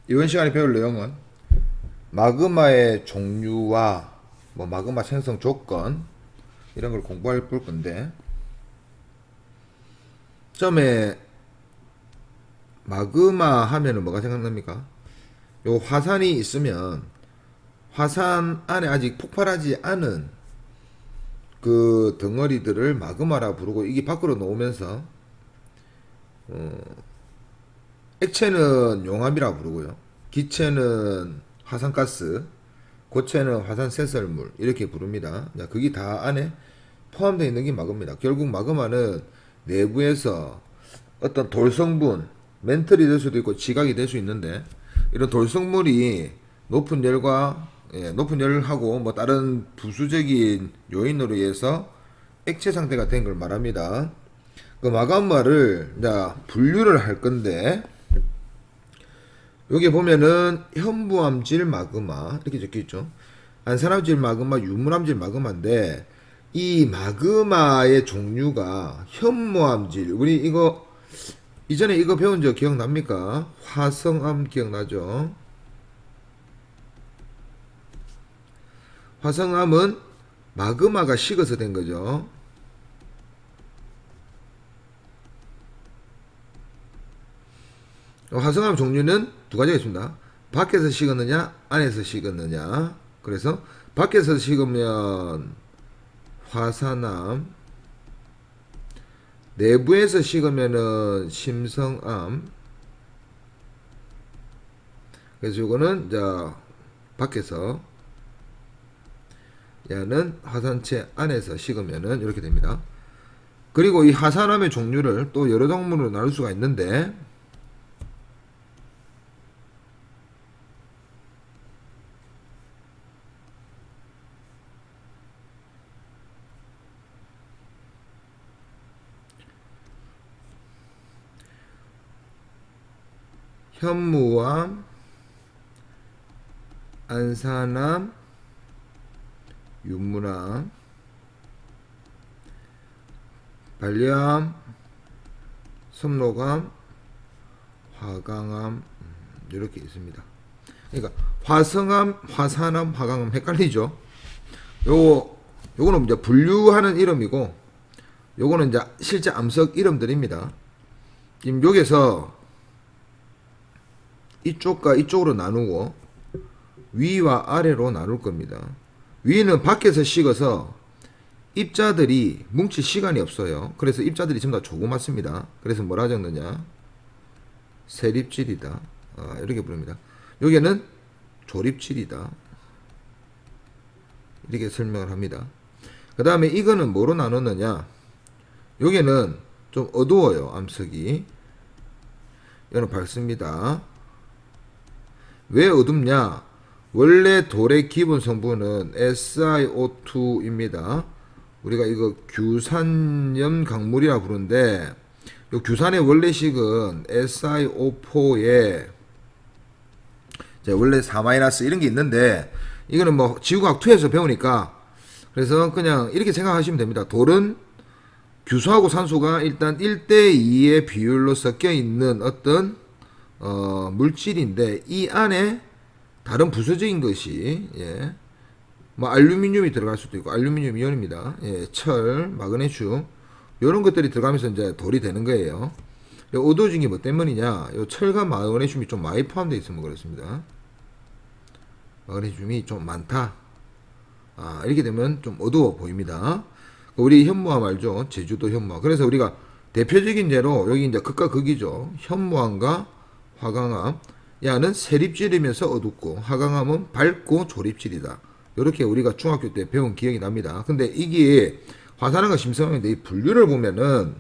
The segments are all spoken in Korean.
이번 시간에 배울 내용은 마그마의 종류와 뭐 마그마 생성 조건 이런 걸 공부할 볼 건데, 처음에 마그마 하면은 뭐가 생각납니까? 요 화산이 있으면 화산 안에 아직 폭발하지 않은 그 덩어리들을 마그마라 부르고, 이게 밖으로 나오면서 액체는 용암이라 부르고요, 기체는 화산가스, 고체는 화산쇄설물 이렇게 부릅니다. 자, 그게 다 안에 포함되어 있는 게 마그마입니다. 결국 마그마는 내부에서 어떤 돌성분, 멘틀이 될 수도 있고 지각이 될 수 있는데, 이런 돌성물이 높은 열과 높은 열하고 뭐 다른 부수적인 요인으로 의해서 액체 상태가 된 걸 말합니다. 그 마그마를 자 분류를 할 건데, 여기 보면은 현무암질 마그마 이렇게 적혀 있죠. 안산암질 마그마, 유물암질 마그마인데, 이 마그마의 종류가 현무암질, 우리 이거 이전에 이거 배운 적 기억납니까? 화성암 기억나죠? 화성암은 마그마가 식어서 된 거죠. 화성암 종류는 두 가지가 있습니다. 밖에서 식었느냐, 안에서 식었느냐. 그래서 밖에서 식으면 화산암, 내부에서 식으면은 심성암. 그래서 이거는 자 밖에서, 얘는 화산체 안에서 식으면은 이렇게 됩니다. 그리고 이 화산암의 종류를 또 여러 종류로 나눌 수가 있는데, 현무암, 안산암, 윤무암, 반려암, 섭록암, 화강암, 이렇게 있습니다. 그러니까 화성암, 화산암, 화강암 헷갈리죠? 요거는 이제 분류하는 이름이고, 요거는 이제 실제 암석 이름들입니다. 지금 여기서 이쪽과 이쪽으로 나누고 위와 아래로 나눌 겁니다. 위는 밖에서 식어서 입자들이 뭉칠 시간이 없어요. 그래서 입자들이 전부 다 조그맣습니다. 그래서 뭐라 적느냐? 세립질이다. 이렇게 부릅니다. 여기는 조립질이다. 이렇게 설명을 합니다. 그 다음에 이거는 뭐로 나누느냐? 여기는 좀 어두워요, 암석이. 이거는 밝습니다. 왜 어둡냐? 원래 돌의 기본 성분은 SiO2입니다. 우리가 이거 규산염 강물이라 부르는데, 이 규산의 원래식은 SiO4에 원래 4- 이런 게 있는데, 이거는 뭐 지구과학 2에서 배우니까, 그래서 그냥 이렇게 생각하시면 됩니다. 돌은 규소하고 산소가 일단 1대2의 비율로 섞여 있는 어떤 물질인데, 이 안에 다른 부수적인 것이 뭐 알루미늄이 들어갈 수도 있고, 알루미늄 이온입니다. 철, 마그네슘 이런 것들이 들어가면서 이제 돌이 되는 거예요. 어두워진 게 뭐 때문이냐? 요 철과 마그네슘이 좀 많이 포함되어 있으면 그렇습니다. 마그네슘이 좀 많다. 이렇게 되면 좀 어두워 보입니다. 우리 현무암 알죠? 제주도 현무암. 그래서 우리가 대표적인 예로 여기 이제 극과 극이죠. 현무암과 화강암. 야는 세립질이면서 어둡고, 화강암은 밝고 조립질이다. 이렇게 우리가 중학교 때 배운 기억이 납니다. 근데 이게 화산암과 심성암인데, 이 분류를 보면은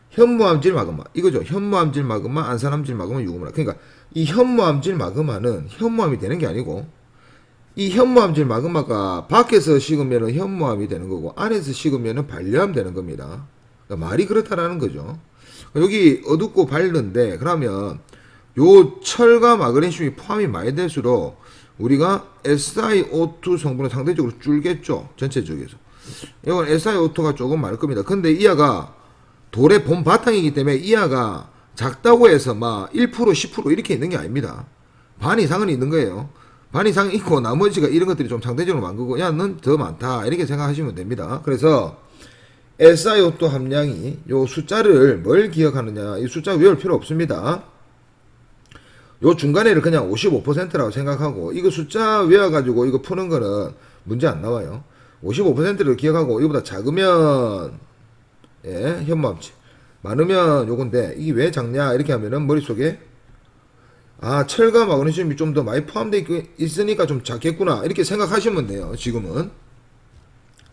현무암질 마그마 이거죠. 현무암질 마그마, 안산암질 마그마, 유구마라. 그러니까 이 현무암질 마그마는 현무암이 되는 게 아니고, 이 현무암질 마그마가 밖에서 식으면 현무암이 되는 거고, 안에서 식으면 반려암 되는 겁니다. 그러니까 말이 그렇다라는 거죠. 여기 어둡고 밝은데, 그러면 요 철과 마그네슘이 포함이 많이 될수록 우리가 SiO2 성분은 상대적으로 줄겠죠. 전체적에서. 이건 SiO2가 조금 많을 겁니다. 근데 이하가 돌의 본 바탕이기 때문에 이하가 작다고 해서 막 1%, 10% 이렇게 있는 게 아닙니다. 반 이상은 있는 거예요. 반 이상 있고 나머지가 이런 것들이 좀 상대적으로 많은 거고, 야, 넌 더 많다. 이렇게 생각하시면 됩니다. 그래서 SiO2 함량이 요 숫자를 뭘 기억하느냐. 이 숫자 외울 필요 없습니다. 요 중간에를 그냥 55%라고 생각하고, 이거 숫자 외워가지고 이거 푸는 거는 문제 안 나와요. 55%를 기억하고, 이거보다 작으면, 예, 현무암질. 많으면 요건데, 이게 왜 작냐? 이렇게 하면은 머릿속에, 아, 철과 마그네슘이 좀 더 많이 포함되어 있으니까 좀 작겠구나. 이렇게 생각하시면 돼요. 지금은.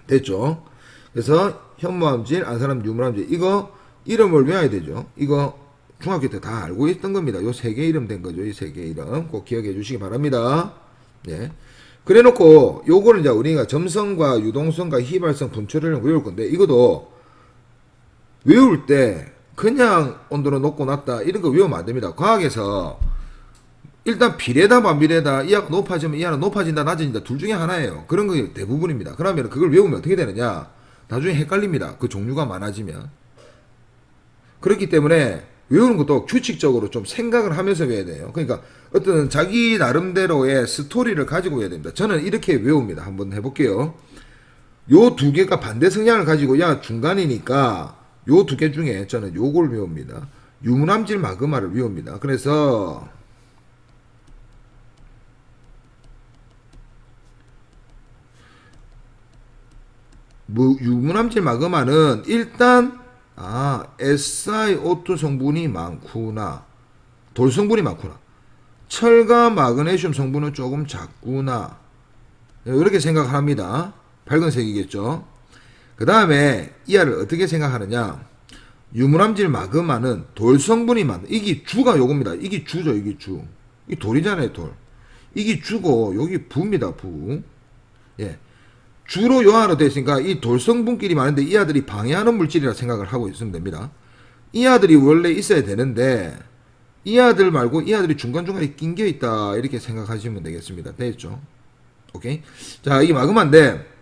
됐죠? 그래서 현무암질, 안산암, 유물암질, 이거 이름을 외워야 되죠. 이거 중학교 때 다 알고 있던 겁니다. 요 세 개 이름 된 거죠. 이 세 개 이름 꼭 기억해 주시기 바랍니다. 예. 그래 놓고 요거는 이제 우리가 점성과 유동성과 휘발성, 분초를 외울 건데, 이것도 외울 때 그냥 온도는 높고 낮다 이런 거 외우면 안 됩니다. 과학에서 일단 비례다 반비례다, 이하가 높아지면 이하는 높아진다 낮아진다 둘 중에 하나예요. 그런 게 대부분입니다. 그러면 그걸 외우면 어떻게 되느냐, 나중에 헷갈립니다. 그 종류가 많아지면. 그렇기 때문에 외우는 것도 규칙적으로 좀 생각을 하면서 외워야 돼요. 그러니까 어떤 자기 나름대로의 스토리를 가지고 외워야 됩니다. 저는 이렇게 외웁니다. 한번 해볼게요. 요 두 개가 반대 성향을 가지고, 야, 중간이니까 요 두 개 중에 저는 요걸 외웁니다. 유문암질 마그마를 외웁니다. 그래서 유문암질 마그마는 일단 SiO2 성분이 많구나, 돌 성분이 많구나, 철과 마그네슘 성분은 조금 작구나, 이렇게 생각합니다. 밝은색이겠죠. 그 다음에 이하를 어떻게 생각하느냐, 유문암질 마그마는 돌 성분이 많다. 이게 주가 요겁니다. 이게 주죠. 이게 주. 이 돌이잖아요. 돌. 이게 주고 여기 부입니다. 부. 예. 주로 요하로 되어 있으니까 이 돌성분끼리 많은데 이 아들이 방해하는 물질이라 생각을 하고 있으면 됩니다. 이 아들이 원래 있어야 되는데 이 아들 말고 이 아들이 중간중간에 낑겨 있다, 이렇게 생각하시면 되겠습니다. 됐죠? 오케이. 자, 이게 마그마인데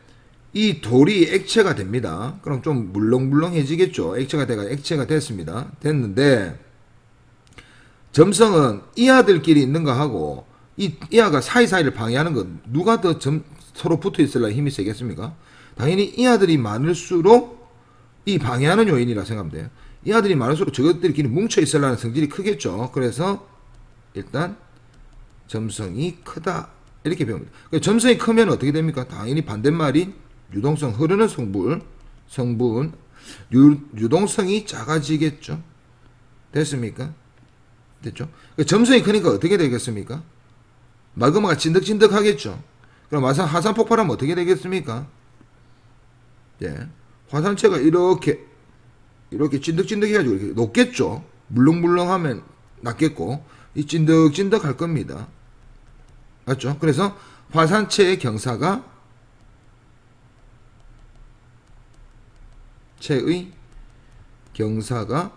이 돌이 액체가 됩니다. 그럼 좀 물렁물렁해지겠죠. 액체가 됐습니다. 됐는데 점성은 이 아들끼리 있는 거 하고 이 아가 사이사이를 방해하는 건 누가 더 서로 붙어 있으려 힘이 세겠습니까? 당연히 이 아들이 많을수록 이 방해하는 요인이라 생각하면 돼요. 이 아들이 많을수록 저것들끼리 뭉쳐 있으려는 성질이 크겠죠. 그래서 일단 점성이 크다, 이렇게 배웁니다. 점성이 크면 어떻게 됩니까? 당연히 반대말인 유동성, 흐르는 성분, 유동성이 작아지겠죠. 됐습니까? 됐죠? 점성이 크니까 어떻게 되겠습니까? 마그마가 찐득찐득하겠죠. 그럼 화산 폭발하면 어떻게 되겠습니까? 예. 화산체가 이렇게 찐득찐득 해가지고 이렇게 녹겠죠. 물렁물렁하면 낮겠고, 이 찐득찐득 할 겁니다. 맞죠? 그래서 화산체의 경사가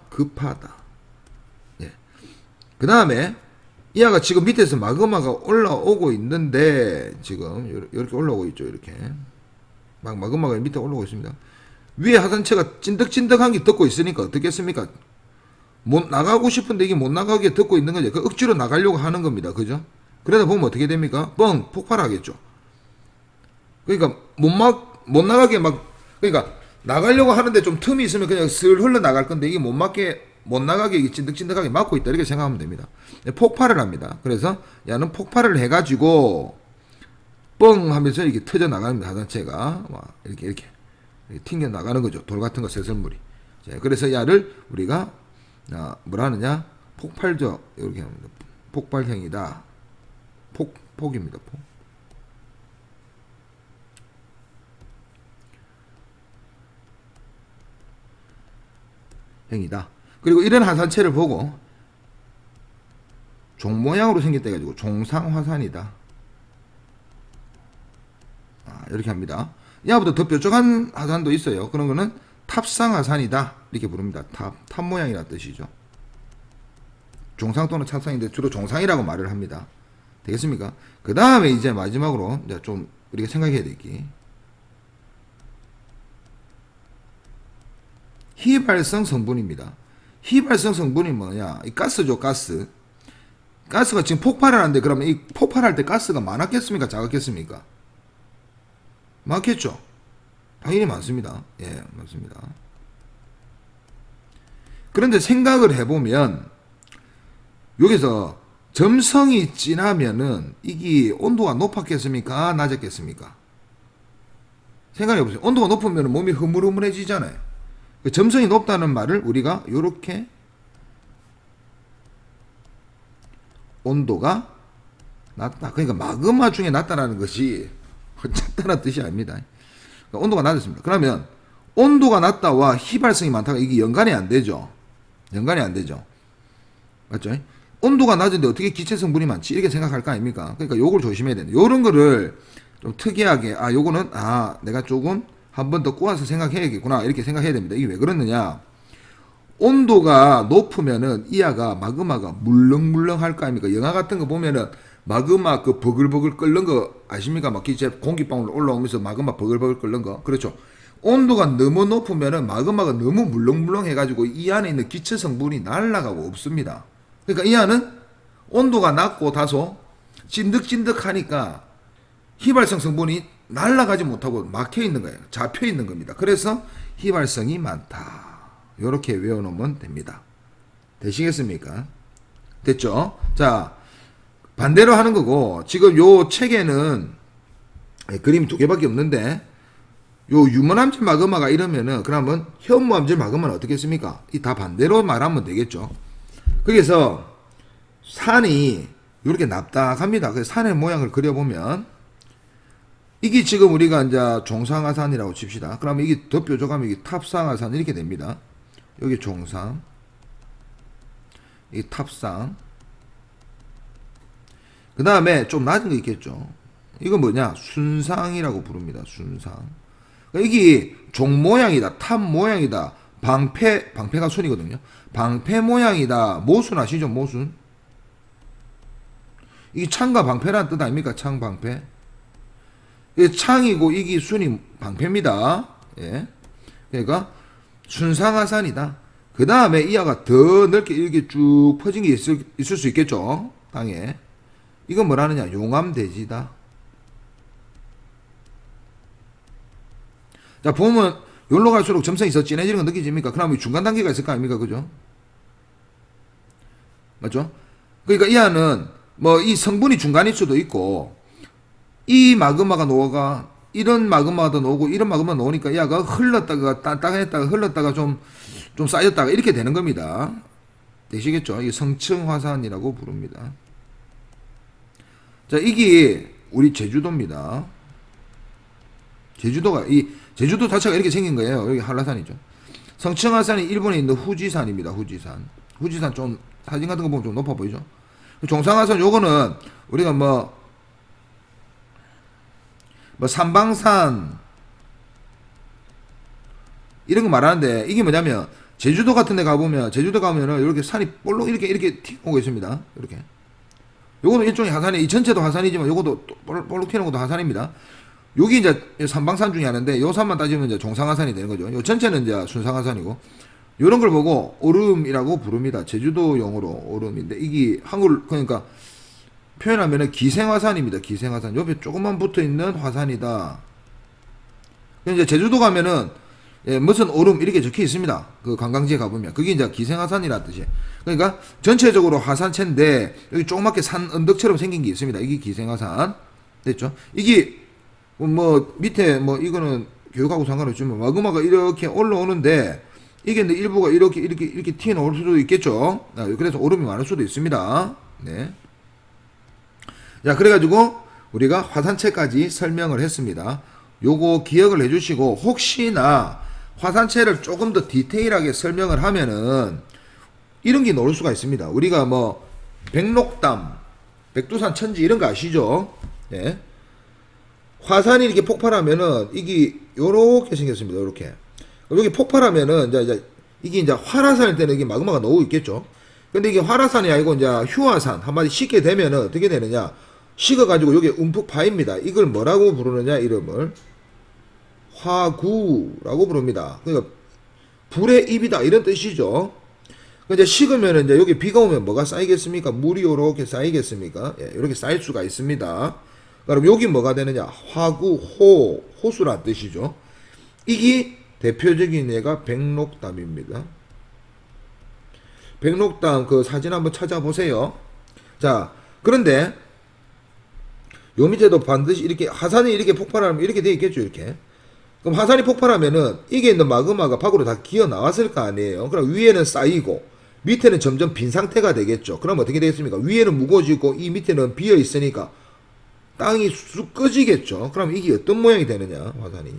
급하다. 예. 그 다음에 이하가 지금 밑에서 마그마가 올라오고 있는데, 지금 이렇게 올라오고 있죠. 이렇게 막 마그마가 밑에 올라오고 있습니다. 위에 화산체가 찐득찐득한 게 덮고 있으니까 어떻겠습니까? 못 나가고 싶은데 이게 못 나가게 덮고 있는 거죠. 그 억지로 나가려고 하는 겁니다. 그죠? 그러다 보면 어떻게 됩니까? 뻥 폭발하겠죠. 그러니까 못 나가게 그러니까 나가려고 하는데 좀 틈이 있으면 그냥 슬 흘러 나갈 건데, 이게 못 나가게 이게 찐득찐득하게 막고 있다, 이렇게 생각하면 됩니다. 폭발을 합니다. 그래서 야는 폭발을 해가지고 뻥 하면서 이렇게 터져 나갑니다. 화산체가 이렇게 튕겨 나가는 거죠. 돌 같은 거, 쇠설물이. 그래서 야를 우리가 뭐라 하느냐, 폭발적, 이렇게 합니다. 폭발형이다. 폭입니다. 폭. 형이다. 그리고 이런 화산체를 보고 종 모양으로 생겼다 해가지고 종상화산이다, 이렇게 합니다. 이하보다 더 뾰족한 화산도 있어요. 그런 거는 탑상화산이다, 이렇게 부릅니다. 탑 모양이라는 뜻이죠. 종상 또는 탑상인데 주로 종상이라고 말을 합니다. 되겠습니까? 그 다음에 이제 마지막으로 이제 좀 우리가 생각해야 될 게 휘발성 성분입니다. 휘발성 성분이 뭐냐? 이 가스죠, 가스. 가스가 지금 폭발을 하는데 그러면 이 폭발할 때 가스가 많았겠습니까? 작았겠습니까? 많겠죠. 당연히 많습니다. 예, 많습니다. 그런데 생각을 해보면 여기서 점성이 진하면은 이게 온도가 높았겠습니까? 낮았겠습니까? 생각해보세요. 온도가 높으면 몸이 흐물흐물해지잖아요. 점성이 높다는 말을 우리가 이렇게 온도가 낮다. 그러니까 마그마 중에 낮다라는 것이 작다는 뜻이 아닙니다. 그러니까 온도가 낮았습니다. 그러면 온도가 낮다와 휘발성이 많다가 이게 연관이 안 되죠. 연관이 안 되죠. 맞죠? 온도가 낮은데 어떻게 기체 성분이 많지? 이렇게 생각할 거 아닙니까? 그러니까 요걸 조심해야 되는. 요런 거를 좀 특이하게, 요거는, 내가 조금 한 번 더 꼬아서 생각해야겠구나. 이렇게 생각해야 됩니다. 이게 왜 그러느냐? 온도가 높으면은 이하가 마그마가 물렁물렁 할 거 아닙니까? 영화 같은 거 보면은 마그마 그 버글버글 끓는 거 아십니까? 막 기체 공기방울 올라오면서 마그마 버글버글 끓는 거. 그렇죠. 온도가 너무 높으면은 마그마가 너무 물렁물렁 해가지고 이 안에 있는 기체 성분이 날아가고 없습니다. 그러니까 이 안은 온도가 낮고 다소 찐득찐득하니까 휘발성 성분이 날아가지 못하고 막혀 있는 거예요. 잡혀 있는 겁니다. 그래서 휘발성이 많다. 이렇게 외워놓으면 됩니다. 되시겠습니까? 됐죠? 자, 반대로 하는 거고, 지금 요 책에는 그림이 두 개밖에 없는데, 요 유머암질 마그마가 이러면은, 그러면 현무암질 마그마는 어떻겠습니까? 이 다 반대로 말하면 되겠죠. 그래서 산이 이렇게 납작합니다. 그래서 산의 모양을 그려보면, 이게 지금 우리가 이제 종상하산이라고 칩시다. 그러면 이게 더 뾰족하면 이게 탑상하산 이렇게 됩니다. 여기 종상, 이 탑상. 그 다음에 좀 낮은 거 있겠죠. 이건 뭐냐? 순상이라고 부릅니다. 순상. 그러니까 이게 종 모양이다, 탑 모양이다. 방패가 순이거든요. 방패 모양이다. 모순 아시죠? 모순. 이게 창과 방패라는 뜻 아닙니까? 창, 방패. 창이고 이게 순이 방패입니다. 예. 그러니까 순상하산이다. 그 다음에 이하가 더 넓게 이렇게 쭉 퍼진 게 있을 수 있겠죠. 땅에. 이건 뭐라느냐? 용암대지다. 자, 보면 여기로 갈수록 점성이 더 진해지는 거 느껴집니까? 그러면 중간 단계가 있을 거 아닙니까? 그죠? 맞죠? 그러니까 이하는 뭐 이 성분이 중간일 수도 있고 이 마그마가 녹아가 이런 마그마도 나오고 이런 마그마 나오니까 얘가 흘렀다가 딱딱했다가 흘렀다가 좀 쌓였다가 이렇게 되는 겁니다. 되시겠죠? 이 성층화산이라고 부릅니다. 자, 이게 우리 제주도입니다. 제주도 자체가 이렇게 생긴 거예요. 여기 한라산이죠. 성층화산이 일본에 있는 후지산입니다. 후지산 좀 사진 같은 거 보면 좀 높아 보이죠? 종상화산 요거는 우리가 뭐 삼방산 이런 거 말하는데 이게 뭐냐면 제주도 같은 데 가보면은 이렇게 산이 볼록 이렇게 튀어오고 있습니다. 이렇게. 요거는 일종의 하산이 이 전체도 하산이지만 요것도 볼록 튀어오는 것도 하산입니다. 여기 이제 삼방산 중에 하나인데 요 산만 따지면 이제 종상하산이 되는 거죠. 요 전체는 이제 순상하산이고 요런 걸 보고 오름이라고 부릅니다. 제주도 용어로 오름인데 이게 한글 그러니까 표현하면은 기생화산입니다. 기생화산. 옆에 조금만 붙어 있는 화산이다. 이제 제주도 가면은 무슨 오름 이렇게 적혀 있습니다. 그 관광지에 가보면 그게 이제 기생화산이라는 뜻이에요. 그러니까 전체적으로 화산체인데 여기 조그맣게 산 언덕처럼 생긴 게 있습니다. 이게 기생화산. 됐죠? 이게 뭐 밑에 뭐 이거는 교육하고 상관없지만 마그마가 이렇게 올라오는데 이게 일부가 이렇게 튀어나올 수도 있겠죠. 그래서 오름이 많을 수도 있습니다. 네. 자, 그래가지고 우리가 화산체까지 설명을 했습니다. 요거 기억을 해주시고 혹시나 화산체를 조금 더 디테일하게 설명을 하면은 이런 게 나올 수가 있습니다. 우리가 뭐 백록담, 백두산 천지 이런 거 아시죠? 예. 화산이 이렇게 폭발하면은 이게 요렇게 생겼습니다. 요렇게. 여기 폭발하면은 이게 이제 활화산일 때는 이게 마그마가 나오고 있겠죠. 근데 이게 활화산이 아니고 이제 휴화산 한마디 쉽게 되면은 어떻게 되느냐? 식어가지고 여기 움푹 파입니다. 이걸 뭐라고 부르느냐? 이름을 화구라고 부릅니다. 그러니까 불의 입이다 이런 뜻이죠. 이제 식으면 이제 여기 비가 오면 뭐가 쌓이겠습니까? 물이 요렇게 쌓이겠습니까? 예, 이렇게 쌓일 수가 있습니다. 그럼 여기 뭐가 되느냐? 화구, 호수란 뜻이죠. 이게 대표적인 예가 백록담입니다. 백록담 그 사진 한번 찾아보세요. 자, 그런데 요 밑에도 반드시 이렇게 화산이 이렇게 폭발하면 이렇게 돼 있겠죠, 이렇게. 그럼 화산이 폭발하면은 이게 있는 마그마가 밖으로 다 기어 나왔을 거 아니에요. 그럼 위에는 쌓이고 밑에는 점점 빈 상태가 되겠죠. 그럼 어떻게 되겠습니까? 위에는 무거워지고 이 밑에는 비어 있으니까 땅이 쑥 꺼지겠죠. 그럼 이게 어떤 모양이 되느냐, 화산이.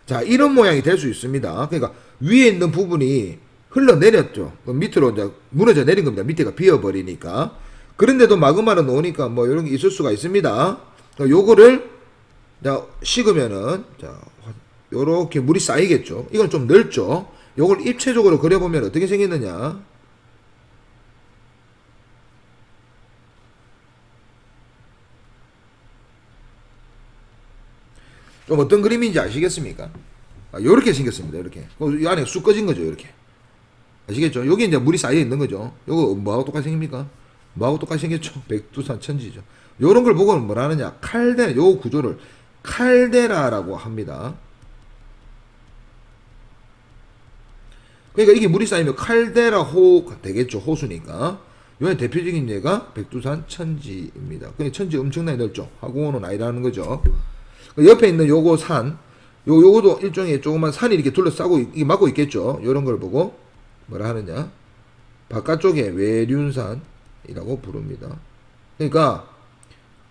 자, 이런 모양이 될 수 있습니다. 그러니까 위에 있는 부분이 흘러내렸죠. 그럼 밑으로 이제 무너져 내린 겁니다. 밑에가 비어버리니까. 그런데도 마그마는 오니까 뭐 이런 게 있을 수가 있습니다. 요거를 자, 식으면은 자, 요렇게 물이 쌓이겠죠. 이건 좀 넓죠. 요걸 입체적으로 그려보면 어떻게 생겼느냐. 좀 어떤 그림인지 아시겠습니까? 요렇게 생겼습니다. 이렇게. 이 안에 쑥 꺼진 거죠. 이렇게. 아시겠죠? 여기 이제 물이 쌓여 있는 거죠. 요거 뭐하고 똑같이 생깁니까? 뭐하고 똑같이 생겼죠? 백두산 천지죠. 요런 걸 보고는 뭐라 하느냐? 칼데라, 요 구조를 칼데라라고 합니다. 그러니까 이게 물이 쌓이면 칼데라호가 되겠죠. 호수니까. 요의 대표적인 예가 백두산 천지입니다. 그러니까 천지 엄청나게 넓죠. 하고는 아니라는 거죠. 옆에 있는 요거 산, 요거도 일종의 조그만 산이 이렇게 둘러싸고 이게 막고 있겠죠. 요런 걸 보고 뭐라 하느냐? 바깥쪽에 외륜산이라고 부릅니다. 그러니까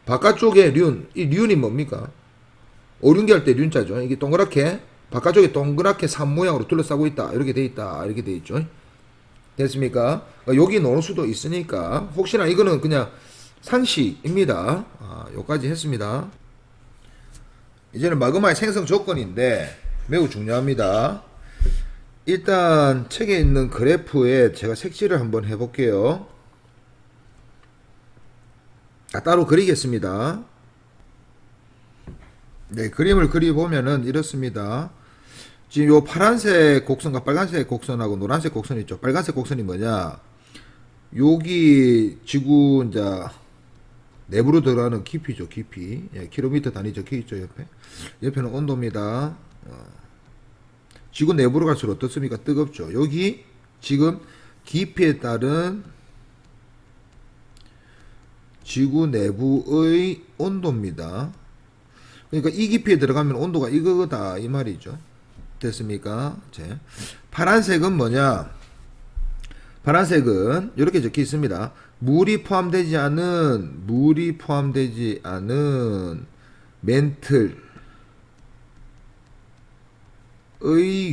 바깥쪽에 이 륜이 뭡니까? 오륜기 할 때 륜자죠. 이게 동그랗게 바깥쪽에 동그랗게 산 모양으로 둘러싸고 있다. 이렇게 돼 있다. 이렇게 돼 있죠. 됐습니까? 여기 놓을 수도 있으니까 혹시나 이거는 그냥 상식입니다. 여기까지 했습니다. 이제는 마그마의 생성 조건인데 매우 중요합니다. 일단 책에 있는 그래프에 제가 색칠을 한번 해볼게요. 따로 그리겠습니다. 네, 그림을 그려보면은 이렇습니다. 지금 요 파란색 곡선과 빨간색 곡선하고 노란색 곡선 있죠. 빨간색 곡선이 뭐냐? 여기 지구 이제 내부로 들어가는 깊이죠, 깊이. 예, 킬로미터 단위 적혀 있죠, 옆에. 옆에는 온도입니다. 지구 내부로 갈수록 어떻습니까? 뜨겁죠. 여기 지금 깊이에 따른 지구 내부의 온도입니다. 그러니까 이 깊이에 들어가면 온도가 이거다 이 말이죠. 됐습니까? 파란색은 뭐냐? 파란색은 이렇게 적혀 있습니다. 물이 포함되지 않은 멘틀의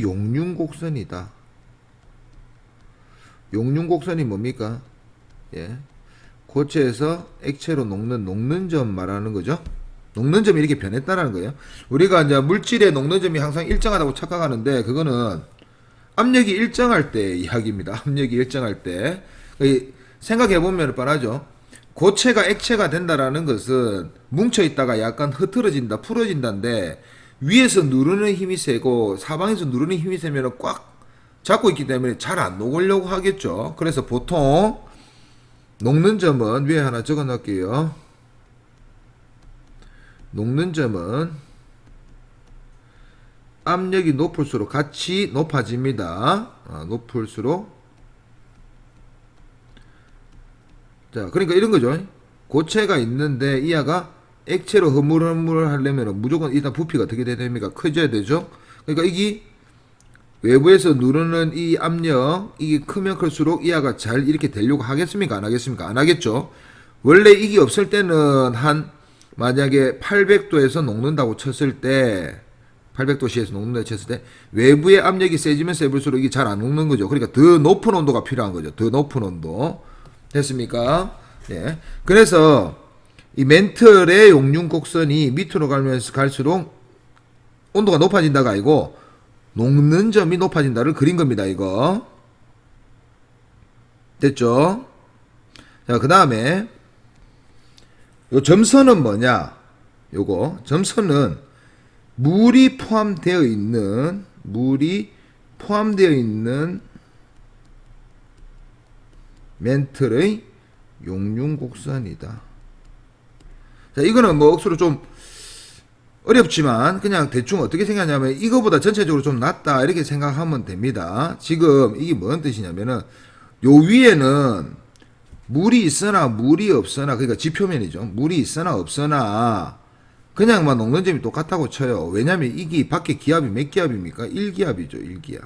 용융곡선이다. 용융곡선이 뭡니까? 예. 고체에서 액체로 녹는 점 말하는 거죠. 녹는 점이 이렇게 변했다는 거예요. 우리가 이제 물질의 녹는 점이 항상 일정하다고 착각하는데 그거는 압력이 일정할 때 이야기입니다. 압력이 일정할 때. 생각해보면 뻔하죠. 고체가 액체가 된다라는 것은 뭉쳐있다가 약간 흐트러진다, 풀어진다인데 위에서 누르는 힘이 세고 사방에서 누르는 힘이 세면 꽉 잡고 있기 때문에 잘 안 녹으려고 하겠죠. 그래서 보통 녹는 점은 위에 하나 적어 놓을게요. 녹는 점은 압력이 높을수록 같이 높아집니다. 높을수록. 자, 그러니까 이런 거죠. 고체가 있는데 이하가 액체로 흐물흐물 하려면 무조건 일단 부피가 어떻게 돼야 됩니까? 커져야 되죠. 그러니까 이게 외부에서 누르는 이 압력, 이게 크면 클수록 이하가 잘 이렇게 되려고 하겠습니까? 안 하겠습니까? 안 하겠죠. 원래 이게 없을 때는 만약에 800도에서 녹는다고 쳤을 때 800도씨에서 녹는다고 쳤을 때 외부의 압력이 세지면 세질수록 이게 잘 안 녹는 거죠. 그러니까 더 높은 온도가 필요한 거죠. 더 높은 온도. 됐습니까? 네. 그래서 이 멘틀의 용융곡선이 밑으로 가면서 갈수록 온도가 높아진다가 아니고 녹는 점이 높아진다를 그린 겁니다. 이거. 됐죠? 자, 그 다음에 요 점선은 뭐냐? 요거 점선은 물이 포함되어 있는 포함되어 있는 멘틀의 용융곡선이다. 자, 이거는 뭐 억수로 좀 어렵지만 그냥 대충 어떻게 생각하냐면 이거보다 전체적으로 좀 낫다 이렇게 생각하면 됩니다. 지금 이게 뭔 뜻이냐면은 요 위에는 물이 있으나 물이 없으나, 그러니까 지표면이죠. 물이 있으나 없으나 그냥 막 녹는 점이 똑같다고 쳐요. 왜냐면 이게 밖에 기압이 몇 기압입니까? 1기압이죠. 1기압.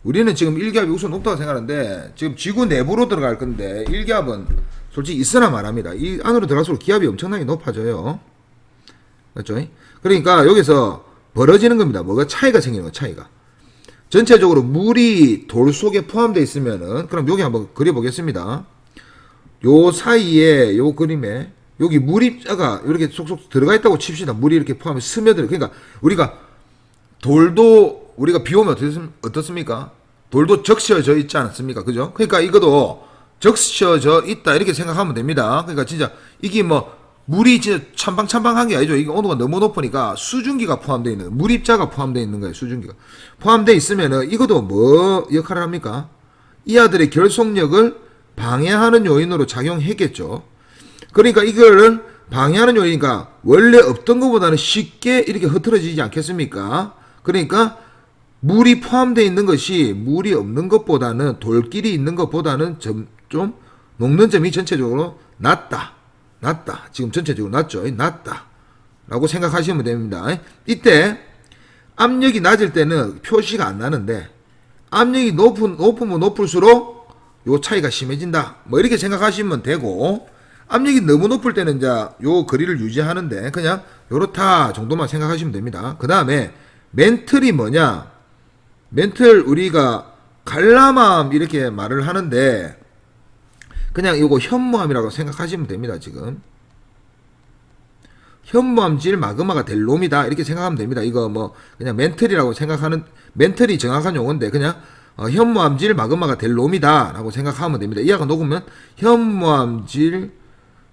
우리는 지금 1기압이 우선 높다고 생각하는데 지금 지구 내부로 들어갈 건데 1기압은 솔직히 있으나 말합니다. 이 안으로 들어갈수록 기압이 엄청나게 높아져요. 맞죠? 그러니까 여기서 벌어지는 겁니다. 뭐가 차이가 생기는 거, 차이가. 전체적으로 물이 돌 속에 포함되어 있으면은, 그럼 여기 한번 그려보겠습니다. 요 사이에, 요 그림에, 여기 물입자가 이렇게 속속 들어가 있다고 칩시다. 물이 이렇게 포함해 스며들어. 그러니까 우리가 돌도, 우리가 비 오면 어떻습니까? 돌도 적셔져 있지 않습니까? 그죠? 그러니까 이것도 적셔져 있다. 이렇게 생각하면 됩니다. 그러니까 진짜 이게 뭐, 물이 진짜 찬방찬방한 게 아니죠. 이게 온도가 너무 높으니까 수증기가 포함되어 있는, 물입자가 포함되어 있는 거예요. 수증기가 포함되어 있으면은 이것도 뭐 역할을 합니까? 이 아들의 결속력을 방해하는 요인으로 작용했겠죠. 그러니까 이거를 방해하는 요인이니까 원래 없던 것보다는 쉽게 이렇게 흐트러지지 않겠습니까? 그러니까 물이 포함되어 있는 것이 물이 없는 것보다는, 돌끼리 있는 것보다는 좀 녹는 점이 전체적으로 낮다. 지금 전체적으로 낮죠. 낮다. 라고 생각하시면 됩니다. 이때 압력이 낮을 때는 표시가 안 나는데 압력이 높으면 높을수록 요 차이가 심해진다. 뭐 이렇게 생각하시면 되고, 압력이 너무 높을 때는 이제 요 거리를 유지하는데 그냥 요렇다 정도만 생각하시면 됩니다. 그 다음에 멘틀이 뭐냐? 멘틀 우리가 갈라맘 이렇게 말을 하는데 그냥 이거 현무암이라고 생각하시면 됩니다. 지금 현무암질 마그마가 될 놈이다 이렇게 생각하면 됩니다. 이거 뭐 그냥 멘틀이라고 생각하는, 멘틀이 정확한 용어인데 그냥 현무암질 마그마가 될 놈이다 라고 생각하면 됩니다. 이하가 녹으면 현무암질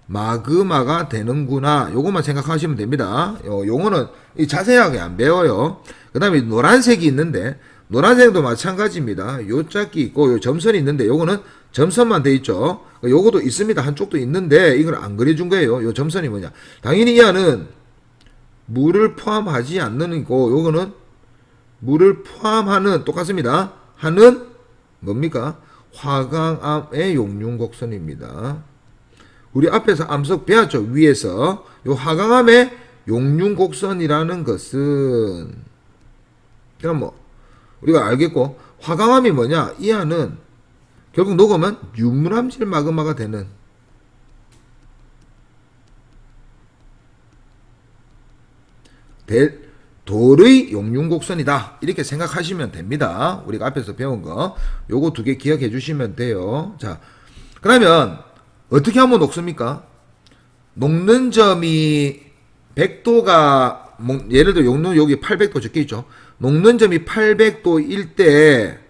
마그마가 되는구나, 요것만 생각하시면 됩니다. 용어는 자세하게 안 배워요. 그 다음에 노란색이 있는데 노란색도 마찬가지입니다. 요 짝이 있고 요 점선이 있는데 요거는 점선만 돼 있죠. 요거도 있습니다. 한쪽도 있는데 이걸 안 그려준 거예요. 요 점선이 뭐냐? 당연히 이 안은 물을 포함하지 않는 거고 요거는 물을 포함하는, 똑같습니다. 하는 뭡니까? 화강암의 용융곡선입니다. 우리 앞에서 암석 배웠죠. 위에서 요 화강암의 용융곡선이라는 것은 그럼 뭐 우리가 알겠고, 화강암이 뭐냐? 이 안은 결국 녹으면 유물암질 마그마가 되는, 돌의 용융곡선이다 이렇게 생각하시면 됩니다. 우리가 앞에서 배운 거 요거 두 개 기억해 주시면 돼요. 자, 그러면 어떻게 하면 녹습니까? 녹는 점이 100도가 예를 들어 녹는 여기 800도 적혀 있죠. 녹는 점이 800도일 때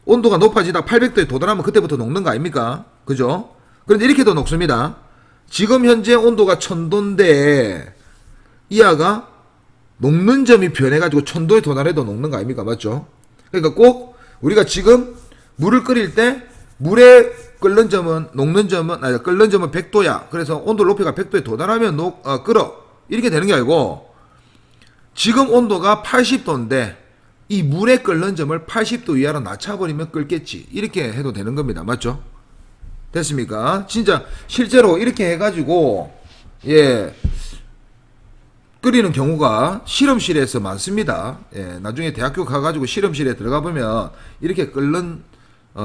온도가 높아지다 800도에 도달하면 그때부터 녹는 거 아닙니까? 그죠? 그런데 이렇게도 녹습니다. 지금 현재 온도가 1000도인데 이하가 녹는 점이 변해가지고 1000도에 도달해도 녹는 거 아닙니까? 맞죠? 그러니까 꼭 우리가 지금 물을 끓일 때 물의 끓는 점은, 녹는 점은, 아니, 끓는 점은 100도야. 그래서 온도 높이가 100도에 도달하면 끓어. 이렇게 되는 게 아니고, 지금 온도가 80도인데, 이 물의 끓는 점을 80도 이하로 낮춰버리면 끓겠지. 이렇게 해도 되는 겁니다. 맞죠? 됐습니까? 진짜, 실제로 이렇게 해가지고, 예, 끓이는 경우가 실험실에서 많습니다. 예, 나중에 대학교 가가지고 실험실에 들어가 보면, 이렇게 끓는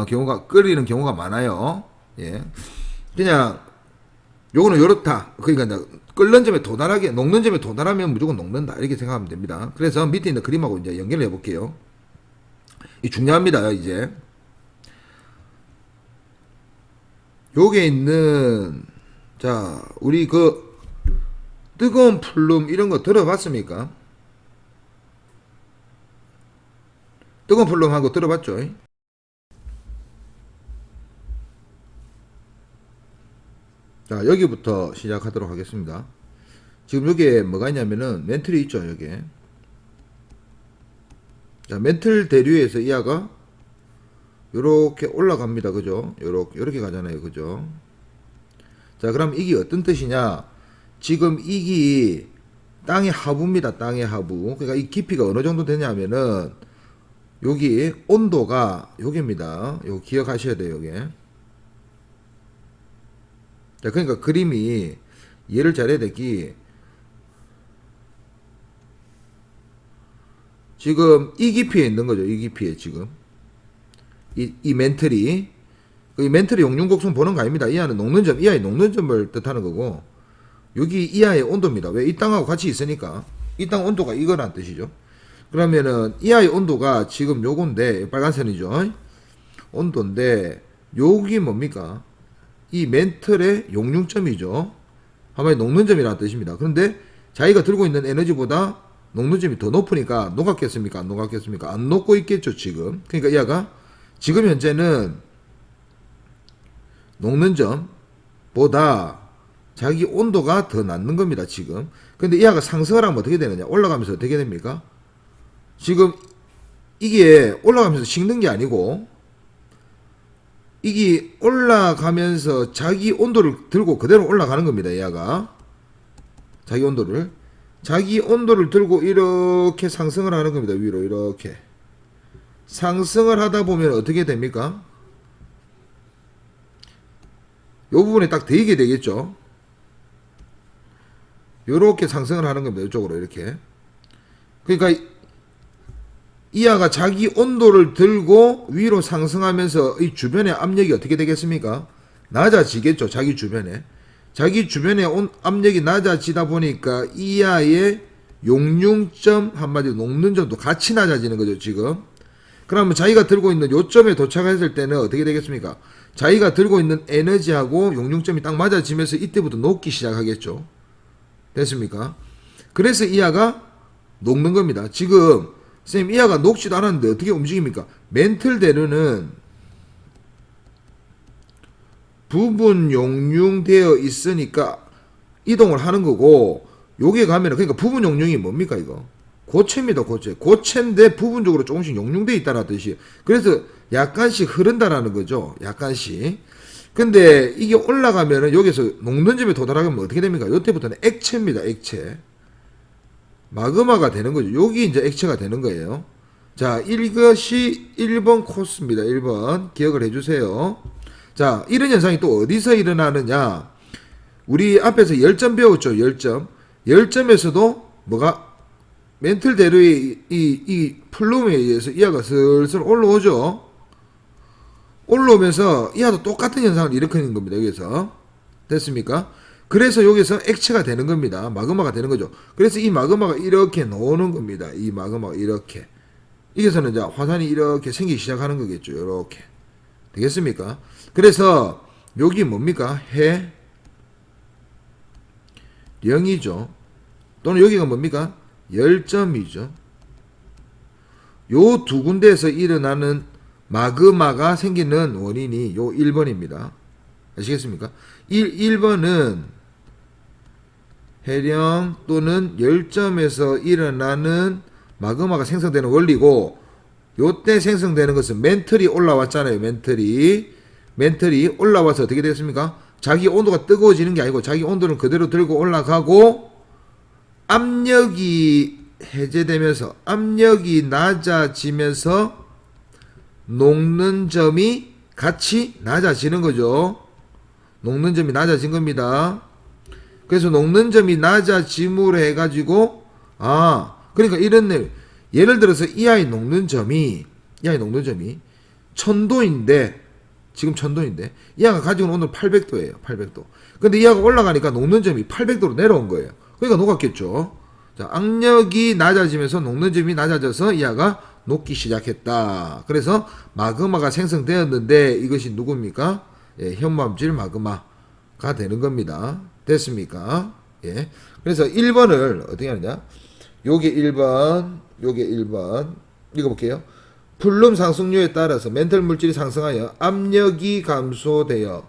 경우가, 끓이는 경우가 많아요. 예. 그냥, 요거는 요렇다. 그러니까, 끓는 점에 도달하게, 녹는 점에 도달하면 무조건 녹는다. 이렇게 생각하면 됩니다. 그래서 밑에 있는 그림하고 이제 연결을 해볼게요. 이 중요합니다, 이제. 요게 있는, 자, 우리 뜨거운 플룸 이런 거 들어봤습니까? 뜨거운 플룸하고 들어봤죠? 자, 여기부터 시작하도록 하겠습니다. 지금 여기에 뭐가 있냐면은 멘틀이 있죠, 여기에. 자, 멘틀 대류에서 이하가 요렇게 올라갑니다. 그죠? 요렇게 가잖아요. 그죠? 자, 그럼 이게 어떤 뜻이냐? 지금 이게 땅의 하부입니다. 땅의 하부. 그러니까 이 깊이가 어느 정도 되냐면은 여기 온도가 여기입니다. 요거 기억하셔야 돼요. 요게. 자, 그러니까 그림이 이해를 잘해야 되기. 지금 이 깊이에 있는 거죠. 이 깊이에 지금. 이 멘틀이. 이 멘틀이 용융곡선 보는 거 아닙니다. 이하는 녹는 점, 이하의 녹는 점을 뜻하는 거고, 여기 이하의 온도입니다. 왜? 이 땅하고 같이 있으니까. 이 땅 온도가 이거란 뜻이죠. 그러면은 이하의 온도가 지금 요건데, 빨간선이죠. 온도인데, 여기 뭡니까? 이 멘틀의 용융점이죠. 한마디 녹는 점이라는 뜻입니다. 그런데 자기가 들고 있는 에너지보다 녹는 점이 더 높으니까 녹았겠습니까? 안 녹았겠습니까? 안 녹고 있겠죠, 지금. 그러니까 이하가 지금 현재는 녹는 점보다 자기 온도가 더 낮는 겁니다, 지금. 근데 이하가 상승을 하면 어떻게 되느냐? 올라가면서 어떻게 됩니까? 지금 이게 올라가면서 식는 게 아니고, 이게 올라가면서 자기 온도를 들고 그대로 올라가는 겁니다, 이하가. 자기 온도를 들고 이렇게 상승을 하는 겁니다, 위로 이렇게. 상승을 하다 보면 어떻게 됩니까? 요 부분에 딱 대이게 되겠죠. 요렇게 상승을 하는 겁니다. 이쪽으로 이렇게. 그러니까 이하가 자기 온도를 들고 위로 상승하면서 이 주변의 압력이 어떻게 되겠습니까? 낮아지겠죠. 자기 주변에 압력이 낮아지다 보니까 이하의 용융점, 한마디로 녹는 점도 같이 낮아지는 거죠, 지금. 그러면 자기가 들고 있는 요점에 도착했을 때는 어떻게 되겠습니까? 자기가 들고 있는 에너지하고 용융점이 딱 맞아지면서 이때부터 녹기 시작하겠죠. 됐습니까? 그래서 이하가 녹는 겁니다. 지금 선생님 이하가 녹지도 않았는데 어떻게 움직입니까? 멘틀 대류는 부분 용융되어 있으니까 이동을 하는 거고, 여기에 가면은, 그러니까 부분 용융이 뭡니까 이거? 고체입니다. 고체인데 부분적으로 조금씩 용융되어 있다는 뜻이. 그래서 약간씩 흐른다라는 거죠. 약간씩. 근데 이게 올라가면은 여기서 녹는 점에 도달하면 어떻게 됩니까? 요때부터는 액체입니다. 액체. 마그마가 되는 거죠. 여기 이제 액체가 되는 거예요. 자, 이것이 1번 코스입니다. 1번. 기억을 해주세요. 자, 이런 현상이 또 어디서 일어나느냐? 우리 앞에서 열점 배웠죠. 열점에서도 뭐가 멘틀 대류의 이 플룸에 의해서 이하가 슬슬 올라오죠. 올라오면서 이하도 똑같은 현상을 일으키는 겁니다. 여기서. 됐습니까? 그래서 여기서 액체가 되는 겁니다. 마그마가 되는 거죠. 그래서 이 마그마가 이렇게 나오는 겁니다. 이 마그마가 이렇게. 여기서는 이제 화산이 이렇게 생기기 시작하는 거겠죠. 이렇게. 되겠습니까? 그래서 여기 뭡니까? 해령이죠. 또는 여기가 뭡니까? 열점이죠. 요 두 군데에서 일어나는 마그마가 생기는 원인이 요 1번입니다. 아시겠습니까? 1번은 해령 또는 열점에서 일어나는 마그마가 생성되는 원리고, 요때 생성되는 것은 멘틀이 올라왔잖아요. 멘틀이 올라와서 어떻게 됐습니까? 자기 온도가 뜨거워지는 게 아니고 자기 온도는 그대로 들고 올라가고, 압력이 해제되면서 압력이 낮아지면서 녹는 점이 같이 낮아지는 거죠. 녹는 점이 낮아진 겁니다. 그래서 녹는 점이 낮아짐으로 해가지고, 그러니까 이런 일, 예를 들어서 이하의 녹는 점이 지금 1000도인데 이하가 가지고 있는 온도는 800도예요. 800도. 근데 이하가 올라가니까 녹는 점이 800도로 내려온 거예요. 그러니까 녹았겠죠. 자, 압력이 낮아지면서 녹는 점이 낮아져서 이하가 녹기 시작했다. 그래서 마그마가 생성되었는데 이것이 누굽니까? 예, 현무암질 마그마가 되는 겁니다. 됐습니까? 예. 그래서 1번을 어떻게 하느냐? 요게 1번. 읽어볼게요. 플룸 상승률에 따라서 멘틀 물질이 상승하여 압력이 감소되어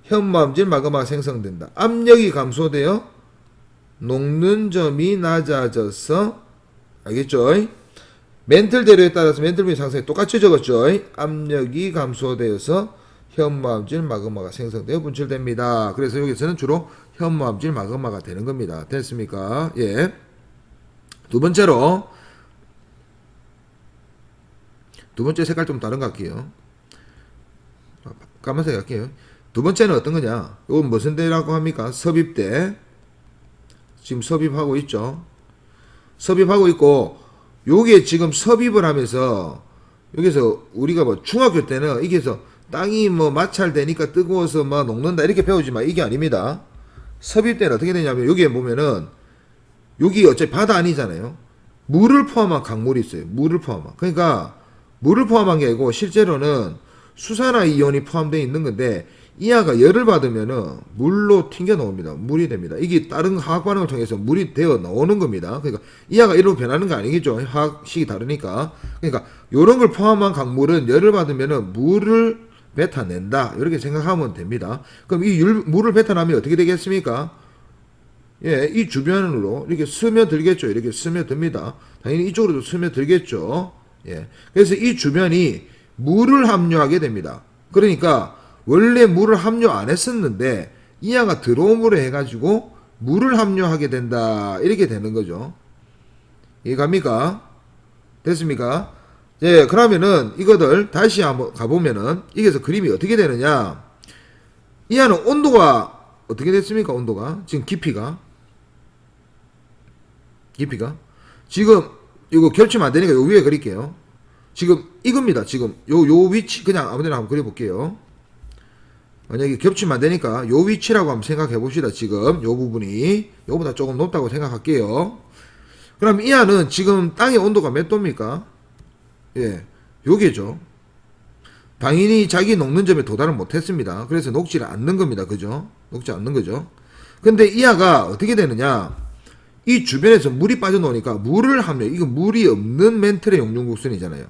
현무암질 마그마가 생성된다. 압력이 감소되어 녹는 점이 낮아져서, 알겠죠? 멘틀 대로에 따라서 멘틀 분의 상승이 똑같이 적었죠. 압력이 감소되어서 현무암질 마그마가 생성되어 분출됩니다. 그래서 여기서는 주로 현무암질 마그마가 되는 겁니다. 됐습니까? 예. 두 번째로, 두 번째 색깔 좀 다른 것 같게요. 까만색 할게요. 두 번째는 어떤 거냐? 이건 무슨 대라고 합니까? 섭입대. 지금 섭입하고 있죠. 섭입하고 있고, 요게 지금 섭입을 하면서, 여기서 우리가 뭐 중학교 때는 이게서 땅이 뭐 마찰되니까 뜨거워서 막 녹는다 이렇게 배우지만 이게 아닙니다. 섭입대는 어떻게 되냐면 여기에 보면은 여기 어차피 바다 아니잖아요. 물을 포함한 강물이 있어요. 물을 포함한. 그러니까 물을 포함한 게 아니고 실제로는 수산화이온이 포함되어 있는 건데 이하가 열을 받으면은 물로 튕겨 나옵니다. 물이 됩니다. 이게 다른 화학 반응을 통해서 물이 되어 나오는 겁니다. 그러니까 이하가 이로 변하는 거 아니겠죠. 화학식이 다르니까. 그러니까 요런 걸 포함한 강물은 열을 받으면은 물을 뱉어낸다. 이렇게 생각하면 됩니다. 그럼 이 물을 뱉어나면 어떻게 되겠습니까? 예, 이 주변으로 이렇게 스며들겠죠. 이렇게 스며듭니다. 당연히 이쪽으로도 스며들겠죠. 예. 그래서 이 주변이 물을 함유하게 됩니다. 그러니까 원래 물을 함유 안 했었는데 이하가 들어옴으로 해가지고 물을 함유하게 된다. 이렇게 되는 거죠. 이해갑니까? 됐습니까? 예, 그러면은 이거들 다시 한번 가보면은 이게서 그림이 어떻게 되느냐? 이하는 온도가 어떻게 됐습니까? 온도가 지금 깊이가 지금 이거 겹치면 안 되니까 요 위에 그릴게요. 지금 이겁니다. 지금 요 위치 그냥 아무데나 한번 그려볼게요. 만약에 겹치면 안 되니까 요 위치라고 한번 생각해 봅시다. 지금 요 부분이 요보다 조금 높다고 생각할게요. 그럼 이하는 지금 땅의 온도가 몇 도입니까? 예, 요게죠. 당연히 자기 녹는 점에 도달을 못했습니다. 그래서 녹지를 않는 겁니다. 그죠? 녹지 않는 거죠. 근데 이하가 어떻게 되느냐? 이 주변에서 물이 빠져나오니까 물을 함유, 이거 물이 없는 멘틀의 용융곡선이잖아요.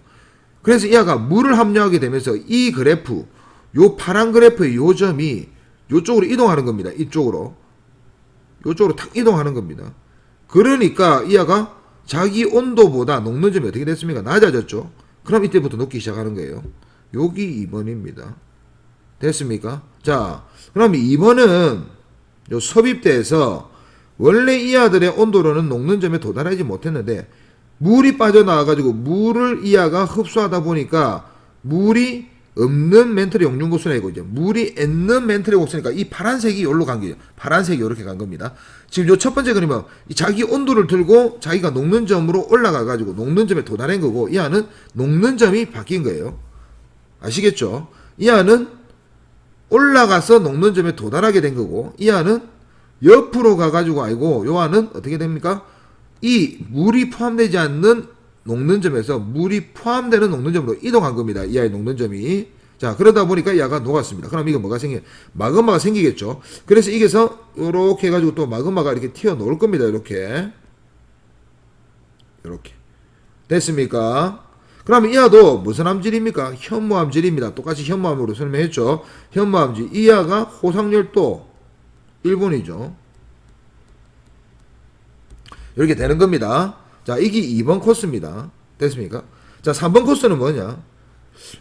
그래서 이하가 물을 함유하게 되면서 이 그래프, 요 파란 그래프의 요 점이 요쪽으로 이동하는 겁니다. 이쪽으로. 요쪽으로 탁 이동하는 겁니다. 그러니까 이하가 자기 온도보다 녹는 점이 어떻게 됐습니까? 낮아졌죠. 그럼 이때부터 녹기 시작하는 거예요. 여기 2번입니다. 됐습니까? 자, 그럼 2번은 요 섭입대에서 원래 이하들의 온도로는 녹는 점에 도달하지 못했는데 물이 빠져나와가지고 물을 이하가 흡수하다 보니까 물이 없는 멘틀의 용융곡선이고 이제 물이 있는 멘틀의 곡선이니까 이 파란색이 여기로 간 거예요. 파란색이 이렇게 간 겁니다. 지금 요 첫 번째 그림은 자기 온도를 들고 자기가 녹는 점으로 올라가가지고 녹는 점에 도달한 거고 이하는 녹는 점이 바뀐 거예요. 아시겠죠? 이하는 올라가서 녹는 점에 도달하게 된 거고 이하는 옆으로 가가지고 아니고 요하는 어떻게 됩니까? 이 물이 포함되지 않는 녹는 점에서 물이 포함되는 녹는 점으로 이동한 겁니다. 이하의 녹는 점이. 자, 그러다 보니까 이하가 녹았습니다. 그럼 이거 뭐가 생겨? 마그마가 생기겠죠. 그래서 이게서 요렇게 해가지고 또 마그마가 이렇게 튀어나올 겁니다. 이렇게. 됐습니까? 그러면 이하도 무슨 암질입니까? 현무암질입니다. 똑같이 현무암으로 설명했죠. 현무암질. 이하가 호상열도 1번이죠. 이렇게 되는 겁니다. 자, 이게 2번 코스입니다. 됐습니까? 자, 3번 코스는 뭐냐?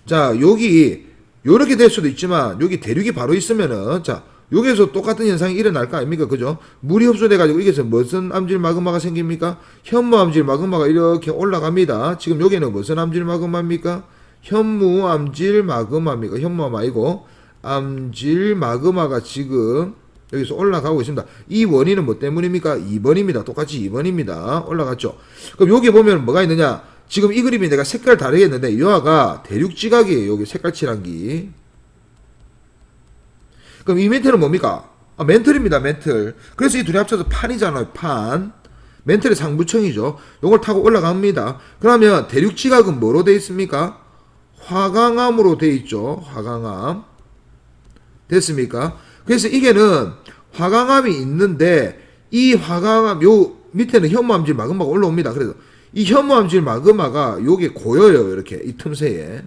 자, 여기 요렇게 될 수도 있지만 여기 대륙이 바로 있으면은 자, 여기에서 똑같은 현상이 일어날 거 아닙니까? 그죠? 물이 흡수돼 가지고 여기서 무슨 암질 마그마가 생깁니까? 현무암질 마그마가 이렇게 올라갑니다. 지금 여기는 무슨 암질 마그마입니까? 현무암질 마그마입니까? 현무암 아니고 암질 마그마가 지금 여기서 올라가고 있습니다. 이 원인은 뭐 때문입니까? 2번입니다. 똑같이 2번입니다. 올라갔죠. 그럼 여기 보면 뭐가 있느냐? 지금 이 그림이 내가 색깔 다르게 했는데 요하가 대륙지각이에요. 여기 색깔 칠한기. 그럼 이 멘틀은 뭡니까? 아, 멘틀입니다. 멘틀. 그래서 이 둘이 합쳐서 판이잖아요. 판. 멘틀의 상부청이죠. 요걸 타고 올라갑니다. 그러면 대륙지각은 뭐로 되어 있습니까? 화강암으로 되어 있죠. 화강암. 됐습니까? 그래서 이게는 화강암이 있는데 이 화강암 요 밑에는 현무암질 마그마가 올라옵니다. 그래서 이 현무암질 마그마가 요게 고여요. 이렇게 이 틈새에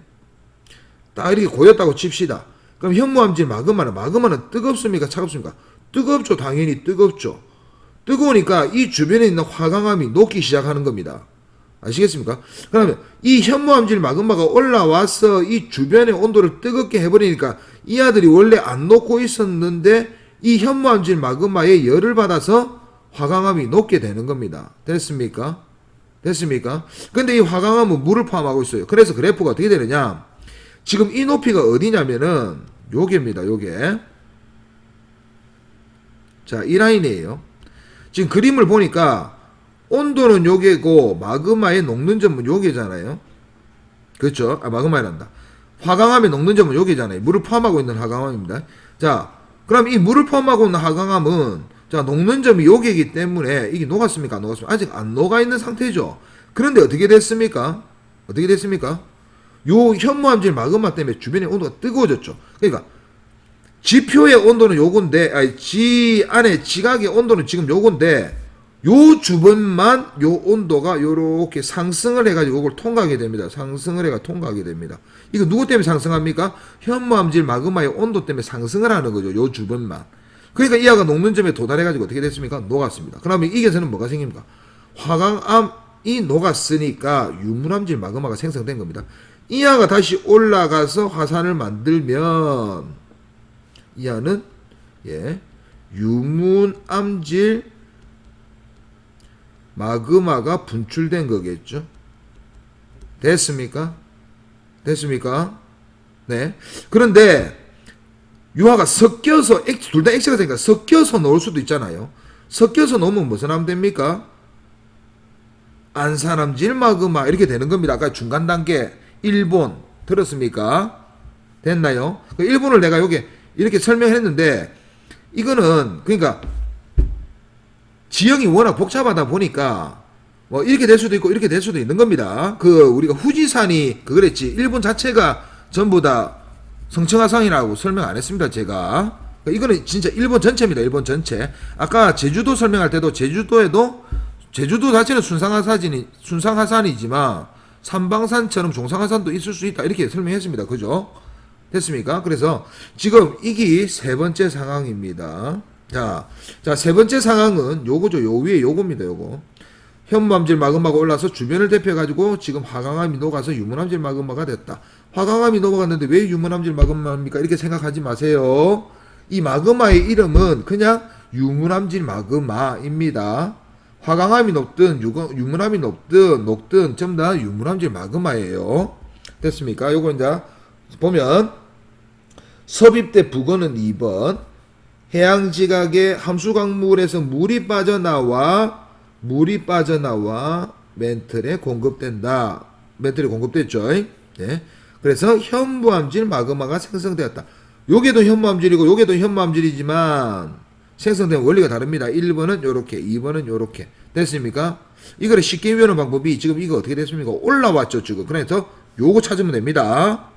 딱 이렇게 고였다고 칩시다. 그럼 현무암질 마그마는 뜨겁습니까? 차갑습니까? 뜨겁죠. 당연히 뜨겁죠. 뜨거우니까 이 주변에 있는 화강암이 녹기 시작하는 겁니다. 아시겠습니까? 그러면 이 현무암질 마그마가 올라와서 이 주변의 온도를 뜨겁게 해버리니까 이 아들이 원래 안 녹고 있었는데 이 현무암질 마그마에 열을 받아서 화강암이 녹게 되는 겁니다. 됐습니까? 됐습니까? 근데 이 화강암은 물을 포함하고 있어요. 그래서 그래프가 어떻게 되느냐? 지금 이 높이가 어디냐면은 요게입니다. 요게. 자, 이 라인이에요. 지금 그림을 보니까 온도는 요게고 마그마의 녹는 점은 요게잖아요. 그렇죠? 아, 마그마란다. 화강암의 녹는 점은 요게잖아요. 물을 포함하고 있는 화강암입니다. 자, 그럼 이 물을 포함하고 있는 화강암은 자, 녹는 점이 요게이기 때문에 이게 녹았습니까? 안 녹았습니까? 아직 안 녹아 있는 상태죠. 그런데 어떻게 됐습니까? 어떻게 됐습니까? 요 현무암질 마그마 때문에 주변의 온도가 뜨거워졌죠. 그러니까 지표의 온도는 요건데, 아니, 지 안에 지각의 온도는 지금 요건데, 요 주변만 요 온도가 요렇게 상승을 해가지고 이걸 통과하게 됩니다. 상승을 해가 통과하게 됩니다. 이거 누구 때문에 상승합니까? 현무암질 마그마의 온도 때문에 상승을 하는 거죠. 요 주변만. 그러니까 이 아가 녹는 점에 도달해가지고 어떻게 됐습니까? 녹았습니다. 그러면 이게서는 뭐가 생깁니까? 화강암이 녹았으니까 유문암질 마그마가 생성된 겁니다. 이 아가 다시 올라가서 화산을 만들면 이 아는 유문암질 마그마가 분출된 거겠죠. 됐습니까? 됐습니까? 네. 그런데 유화가 섞여서 둘 다 X가 되니까 섞여서 넣을 수도 있잖아요. 섞여서 넣으면 무슨 암 됩니까? 안산암질 마그마 이렇게 되는 겁니다. 아까 중간 단계 일본 들었습니까? 됐나요? 그 일본을 내가 여기 이렇게 설명했는데 이거는 그러니까 지형이 워낙 복잡하다 보니까 뭐 이렇게 될 수도 있고 이렇게 될 수도 있는 겁니다. 그 우리가 후지산이 그랬지 일본 자체가 전부 다 성층화산이라고 설명 안 했습니다. 제가 이거는 진짜 일본 전체입니다. 일본 전체. 아까 제주도 설명할 때도 제주도 자체는 순상하산이지만 삼방산처럼 종상하산도 있을 수 있다 이렇게 설명했습니다. 그죠? 됐습니까? 그래서 지금 이게 세 번째 상황입니다. 자, 세 번째 상황은 요거죠. 요 위에 요겁니다. 요거. 현무암질 마그마가 올라서 주변을 대표해가지고 지금 화강암이 녹아서 유문암질 마그마가 됐다. 화강암이 녹아갔는데 왜 유문암질 마그마입니까? 이렇게 생각하지 마세요. 이 마그마의 이름은 그냥 유문암질 마그마입니다. 화강암이 높든 유문암이 녹든 전부 다 유문암질 마그마예요. 됐습니까? 요거 이제 보면 섭입대 북어는 2번 해양지각의 함수광물에서 물이 빠져나와 멘틀에 공급된다. 멘틀에 공급됐죠. 네. 그래서 현무암질 마그마가 생성되었다. 요게도 현무암질이고 요게도 현무암질이지만 생성된 원리가 다릅니다. 1번은 요렇게 2번은 요렇게 됐습니까? 이거를 쉽게 외우는 방법이 지금 이거 어떻게 됐습니까? 올라왔죠 지금. 그래서 요거 찾으면 됩니다.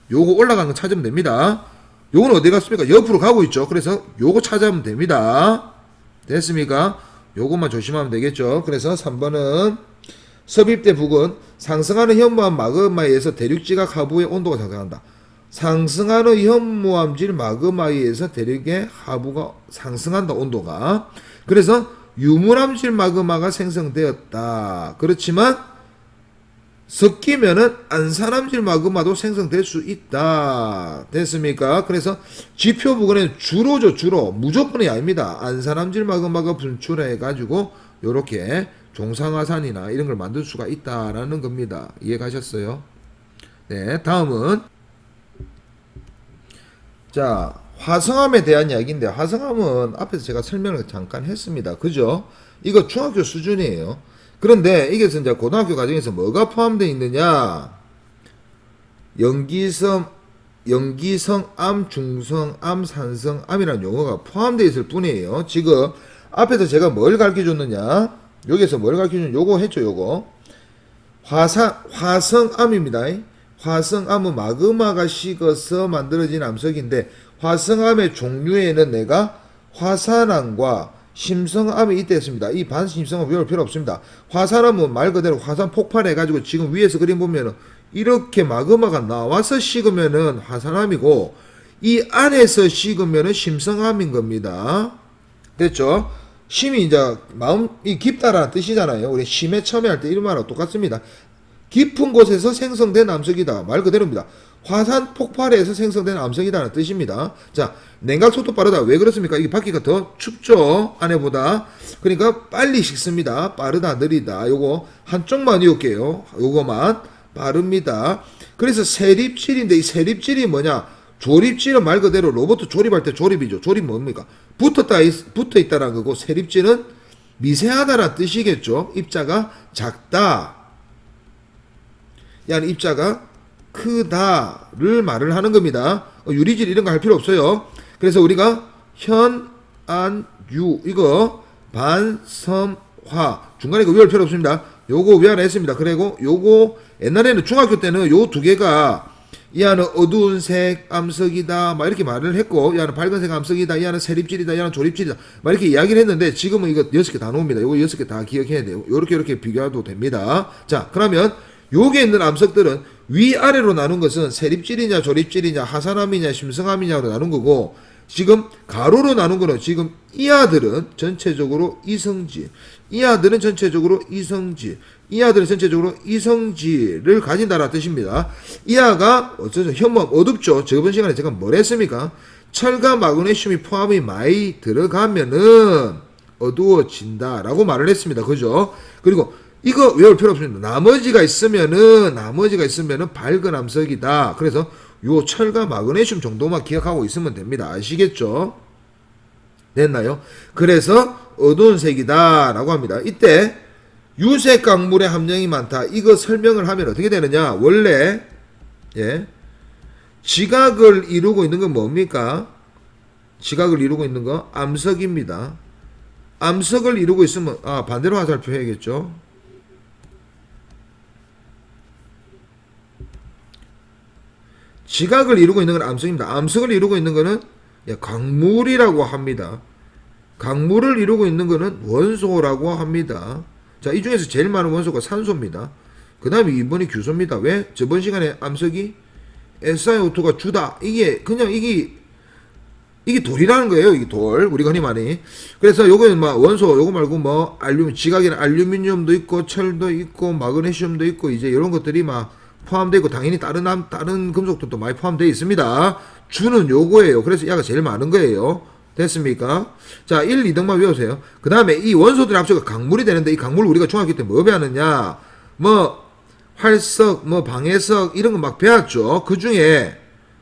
요거 올라가는 거 찾으면 됩니다. 요거는 어디 갔습니까? 옆으로 가고 있죠. 그래서 요거 찾으면 됩니다. 됐습니까? 요것만 조심하면 되겠죠. 그래서 3번은 섭입대 북은 상승하는 현무암 마그마에 의해서 대륙지각 하부의 온도가 상승한다. 상승하는 현무암질 마그마에 의해서 대륙의 하부가 상승한다. 온도가. 그래서 유문암질 마그마가 생성되었다. 그렇지만 섞이면은 안산암질 마그마도 생성될 수 있다. 됐습니까? 그래서 지표 부근에 주로죠. 주로. 무조건이 아닙니다. 안산암질 마그마가 분출해가지고 요렇게 종상화산이나 이런 걸 만들 수가 있다라는 겁니다. 이해 가셨어요? 네. 다음은 자 화성암에 대한 이야기인데 화성암은 앞에서 제가 설명을 잠깐 했습니다. 그죠? 이거 중학교 수준이에요. 그런데 이게 이제 고등학교 과정에서 뭐가 포함되어 있느냐? 연기성암, 중성암, 산성암이라는 용어가 포함되어 있을 뿐이에요. 지금 앞에서 제가 뭘 가르쳐 줬느냐? 여기서 뭘 가르쳐 줬느냐? 요거 했죠, 요거. 화성암입니다. 화성암은 마그마가 식어서 만들어진 암석인데 화성암의 종류에는 내가 화산암과 심성암이 있댔습니다. 이 반심성암 외울 필요 없습니다. 화산암은 말 그대로 화산 폭발해가지고 지금 위에서 그림 보면은 이렇게 마그마가 나와서 식으면은 화산암이고 이 안에서 식으면은 심성암인 겁니다. 됐죠? 심이 이제 마음이 깊다라는 뜻이잖아요. 우리 심에 첨예할 때 이런 말하고 똑같습니다. 깊은 곳에서 생성된 암석이다. 말 그대로입니다. 화산 폭발에서 생성된 암석이라는 뜻입니다. 자, 냉각 속도 빠르다. 왜 그렇습니까? 이게 바퀴가 더 춥죠? 안에보다. 그러니까 빨리 식습니다. 빠르다, 느리다. 요거 한쪽만 이을게요. 요거만 빠릅니다. 그래서 세립질인데 이 세립질이 뭐냐? 조립질은 말 그대로 로봇 조립할 때 조립이죠. 조립 뭡니까? 붙어 있다라는 거고 세립질은 미세하다라는 뜻이겠죠. 입자가 작다. 야는 입자가 크다를 말을 하는 겁니다. 유리질 이런 거 할 필요 없어요. 그래서 우리가 현, 안, 유 이거 반섬화 중간에 이거 외울 필요 없습니다. 요거 외워라 했습니다. 그리고 요거 옛날에는 중학교 때는 요 두 개가 이 안은 어두운 색 암석이다 막 이렇게 말을 했고 이 안은 밝은색 암석이다 이 안은 세립질이다 이 안은 조립질이다 막 이렇게 이야기를 했는데 지금은 이거 6개 다 나옵니다. 요거 6개 다 기억해야 돼요. 요렇게 비교해도 됩니다. 자, 그러면 요게 있는 암석들은 위아래로 나눈 것은 세립질이냐 조립질이냐 하산암이냐 심성암이냐로 나눈 거고 지금 가로로 나눈 거는 지금 이하들은 전체적으로 이성질 이하들은 전체적으로 이성질 이하들은 전체적으로 이성질을 가진다라는 뜻입니다. 이하가 어쩌죠? 현무암 어둡죠. 저번 시간에 제가 뭘 했습니까? 철과 마그네슘이 포함이 많이 들어가면은 어두워진다라고 말을 했습니다. 그죠? 그리고 이거 외울 필요 없습니다. 나머지가 있으면은 밝은 암석이다. 그래서 요 철과 마그네슘 정도만 기억하고 있으면 됩니다. 아시겠죠? 됐나요? 그래서 어두운 색이다 라고 합니다. 이때 유색 강물의 함량이 많다. 이거 설명을 하면 어떻게 되느냐? 원래 지각을 이루고 있는 건 뭡니까? 지각을 이루고 있는 거 암석입니다. 암석을 이루고 있으면 반대로 화살표 해야겠죠? 지각을 이루고 있는 건 암석입니다. 암석을 이루고 있는 거는 강물이라고 합니다. 강물을 이루고 있는 거는 원소라고 합니다. 자, 이 중에서 제일 많은 원소가 산소입니다. 그 다음에 2번이 규소입니다. 왜? 저번 시간에 암석이 SiO2가 주다. 이게 그냥 이게 돌이라는 거예요. 이게 돌. 우리가 흔히 많이. 그래서 요거는 뭐 원소, 요거 말고 뭐 지각에는 알루미늄도 있고 철도 있고 마그네슘도 있고 이제 이런 것들이 막 포함되어 있고 당연히 다른 금속들도 많이 포함되어 있습니다. 주는 요거예요. 그래서 야가 제일 많은 거예요. 됐습니까? 자, 1, 2등만 외우세요. 그 다음에 이 원소들이 합쳐서 강물이 되는데 이 강물을 우리가 중학교 때 뭐 배웠느냐? 뭐 활석, 뭐 방해석 이런 거 막 배웠죠. 그 중에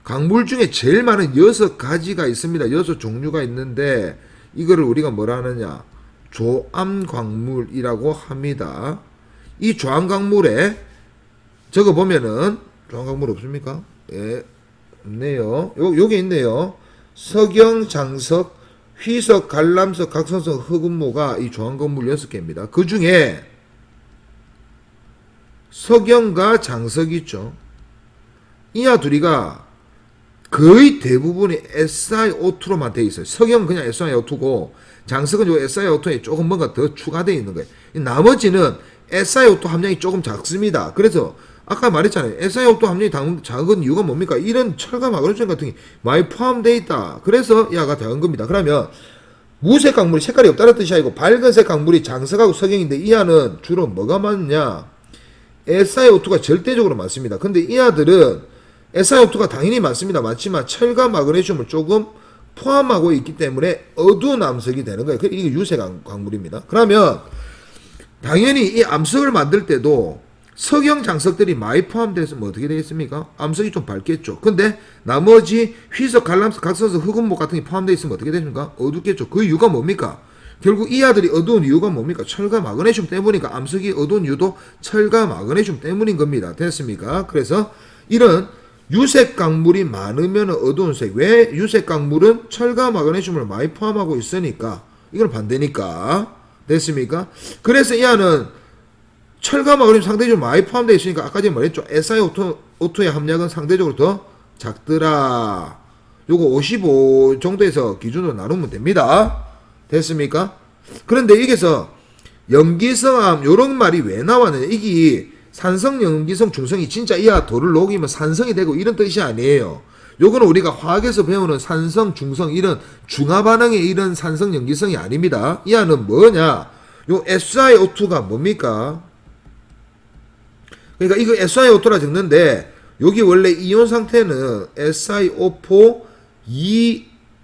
강물 중에 제일 많은 6가지가 있습니다. 6종류가 있는데 이거를 우리가 뭐라 하느냐? 조암광물이라고 합니다. 이 조암광물에 저거 보면은 조암광물 없습니까? 예, 없네요. 요게 있네요. 석영, 장석, 휘석, 갈람석, 각성석, 흑음모가 이 조암광물 6개입니다. 그 중에 석영과 장석이 있죠. 이하 둘이가 거의 대부분이 SiO2로만 되어 있어요. 석영은 그냥 SiO2고 장석은 요 SiO2에 조금 뭔가 더 추가되어 있는 거예요. 나머지는 SiO2 함량이 조금 작습니다. 그래서 아까 말했잖아요. SiO2 함량이 작은 이유가 뭡니까? 이런 철과 마그네슘 같은 게 많이 포함되어 있다. 그래서 야가 작은 겁니다. 그러면 무색 강물이 색깔이 없다는 뜻이 아니고 밝은색 강물이 장석하고 석영인데 이하는 주로 뭐가 많냐? SiO2가 절대적으로 많습니다. 근데 이하들은 SiO2가 당연히 많습니다. 많지만 철과 마그네슘을 조금 포함하고 있기 때문에 어두운 암석이 되는 거예요. 이게 유색 강물입니다. 그러면 당연히 이 암석을 만들 때도 석영 장석들이 많이 포함돼서 뭐 어떻게 되겠습니까? 암석이 좀 밝겠죠. 근데 나머지 휘석, 갈람석, 각성석, 흑음목 같은 게 포함되어 있으면 어떻게 됩니까? 어둡겠죠. 그 이유가 뭡니까? 결국 이 아들이 어두운 이유가 뭡니까? 철과 마그네슘 때문이니까 암석이 어두운 이유도 철과 마그네슘 때문인 겁니다. 됐습니까? 그래서 이런 유색 강물이 많으면 어두운 색. 왜? 유색 강물은 철과 마그네슘을 많이 포함하고 있으니까. 이건 반대니까. 됐습니까? 그래서 이 안은 철과 마그네슘 상대적으로 많이 포함되어 있으니까 아까 전에 말했죠. SiO2의 함량은 상대적으로 더 작더라. 요거 55 정도에서 기준으로 나누면 됩니다. 됐습니까? 그런데 여기서 염기성암 요런 말이 왜 나왔느냐? 이게 산성, 염기성, 중성이 진짜 이하 돌을 녹이면 산성이 되고 이런 뜻이 아니에요. 요거는 우리가 화학에서 배우는 산성, 중성 이런 중화반응의 이런 산성 염기성이 아닙니다. 이하는 뭐냐? 요 SiO2가 뭡니까? 그러니까 이거 SiO2라 적는데 여기 원래 이온 상태는 SiO4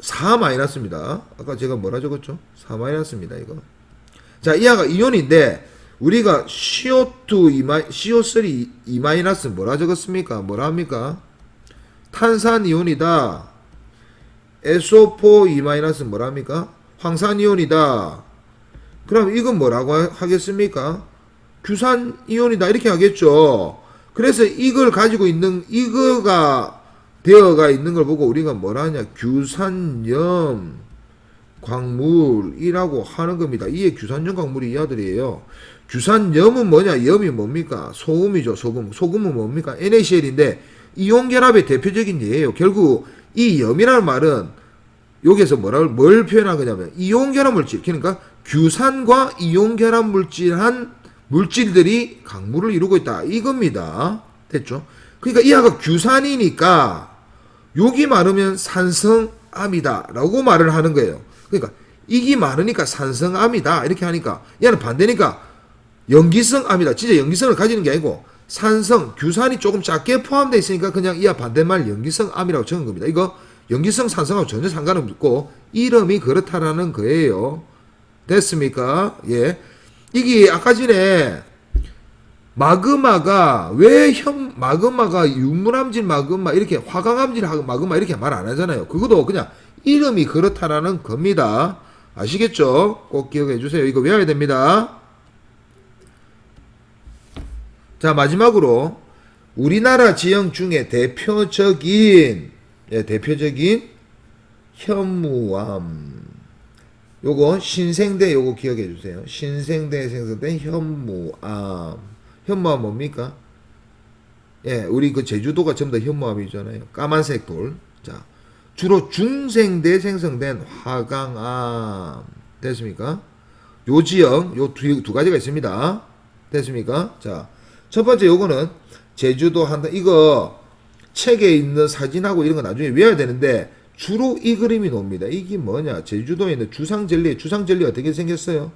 4-입니다. 아까 제가 뭐라 적었죠? 4-입니다. 이거. 자, 이하가 이온인데 우리가 CO2 CO3 2- 뭐라 적었습니까? 뭐라 합니까? 탄산이온이다. SO4 2- 뭐라 합니까? 황산이온이다. 그럼 이건 뭐라고 하겠습니까? 규산이온이다. 이렇게 하겠죠. 그래서 이걸 가지고 있는, 이거가 되어가 있는 걸 보고 우리가 뭐라 하냐? 규산염 광물이라고 하는 겁니다. 이게 규산염 광물이 이 아들이에요. 규산염은 뭐냐? 염이 뭡니까? 소금이죠. 소금. 소금은 뭡니까? NaCl인데 이온 결합의 대표적인 예예요. 결국 이 염이라는 말은 여기에서 뭘 표현한 거냐면 이온 결합 물질. 그러니까 규산과 이온 결합 물질한 물질들이 강물을 이루고 있다. 이겁니다. 됐죠? 그러니까 이하가 규산이니까 욕이 많으면 산성암이다 라고 말을 하는 거예요. 그러니까 이기 많으니까 산성암이다 이렇게 하니까 얘는 반대니까 염기성암이다. 진짜 염기성을 가지는 게 아니고 산성, 규산이 조금 작게 포함되어 있으니까 그냥 이하 반대말 염기성암이라고 적은 겁니다. 이거 염기성, 산성하고 전혀 상관은 없고 이름이 그렇다라는 거예요. 됐습니까? 예. 이게 아까 전에 마그마가 왜 마그마가 유물암질 마그마 이렇게 화강암질 마그마 이렇게 말 안 하잖아요. 그것도 그냥 이름이 그렇다라는 겁니다. 아시겠죠? 꼭 기억해 주세요. 이거 외워야 됩니다. 자, 마지막으로 우리나라 지형 중에 대표적인 현무암 요거 신생대 요거 기억해 주세요. 신생대에 생성된 현무암. 현무암 뭡니까? 예, 우리 그 제주도가 전부 다 현무암이잖아요. 까만색 돌. 자, 주로 중생대에 생성된 화강암. 됐습니까? 요 지형 요 두 가지가 있습니다. 됐습니까? 자, 첫 번째 요거는 제주도 한다. 이거 책에 있는 사진하고 이런 거 나중에 외워야 되는데 주로 이 그림이 나옵니다. 이게 뭐냐? 제주도에 있는 주상젤리 어떻게 생겼어요?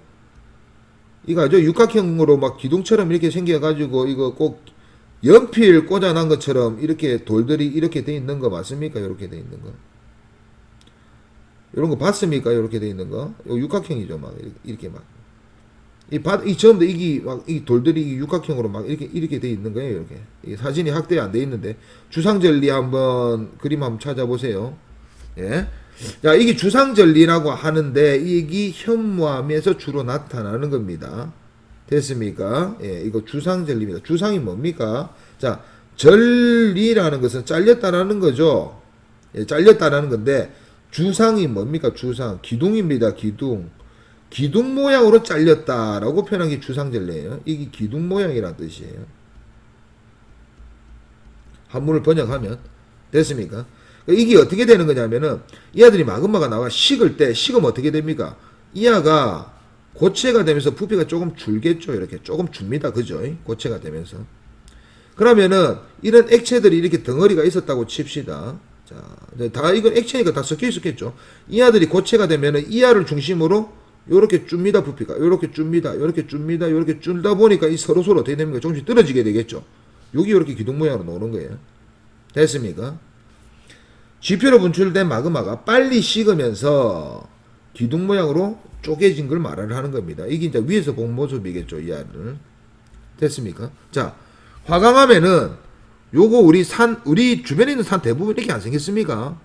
이거 아주 육각형으로 막 기둥처럼 이렇게 생겨가지고 이거 꼭 연필 꽂아놓은 것처럼 이렇게 돌들이 이렇게 돼 있는 거 맞습니까? 이렇게 돼 있는 거. 이런 거 봤습니까? 이렇게 돼 있는 거. 요 육각형이죠. 막 이렇게 막. 이 전부 이게 막 이 돌들이 육각형으로 막 이렇게 돼 있는 거예요. 이렇게. 이 사진이 확대 안 돼 있는데 주상젤리 한번 그림 한번 찾아보세요. 예. 자, 이게 주상절리라고 하는데 이게 현무암에서 주로 나타나는 겁니다. 됐습니까? 예, 이거 주상절리입니다. 주상이 뭡니까? 자, 절리라는 것은 잘렸다라는 거죠. 예, 잘렸다라는 건데 주상이 뭡니까? 주상 기둥입니다. 기둥. 기둥 모양으로 잘렸다라고 표현한 게 주상절리예요. 이게 기둥 모양이라는 뜻이에요. 한문을 번역하면 됐습니까? 이게 어떻게 되는 거냐면은 이 아들이 마그마가 나와 식을 때 식으면 어떻게 됩니까? 이 아가 고체가 되면서 부피가 조금 줄겠죠. 이렇게 조금 줍니다. 그죠? 고체가 되면서. 그러면은 이런 액체들이 이렇게 덩어리가 있었다고 칩시다. 자, 다 이건 액체니까 다 섞여 있었겠죠. 이 아들이 고체가 되면은 이 아를 중심으로 요렇게 줍니다. 부피가 요렇게 줍니다. 요렇게 줍니다. 요렇게 줄다 보니까 이 서로 어떻게 됩니까? 조금씩 떨어지게 되겠죠. 여기 이렇게 기둥 모양으로 나오는 거예요. 됐습니까? 지표로 분출된 마그마가 빨리 식으면서 기둥 모양으로 쪼개진 걸 말을 하는 겁니다. 이게 이제 위에서 본 모습이겠죠. 이 알을. 됐습니까? 자, 화강암에는 요거 우리 주변에 있는 산 대부분 이렇게 안 생겼습니까?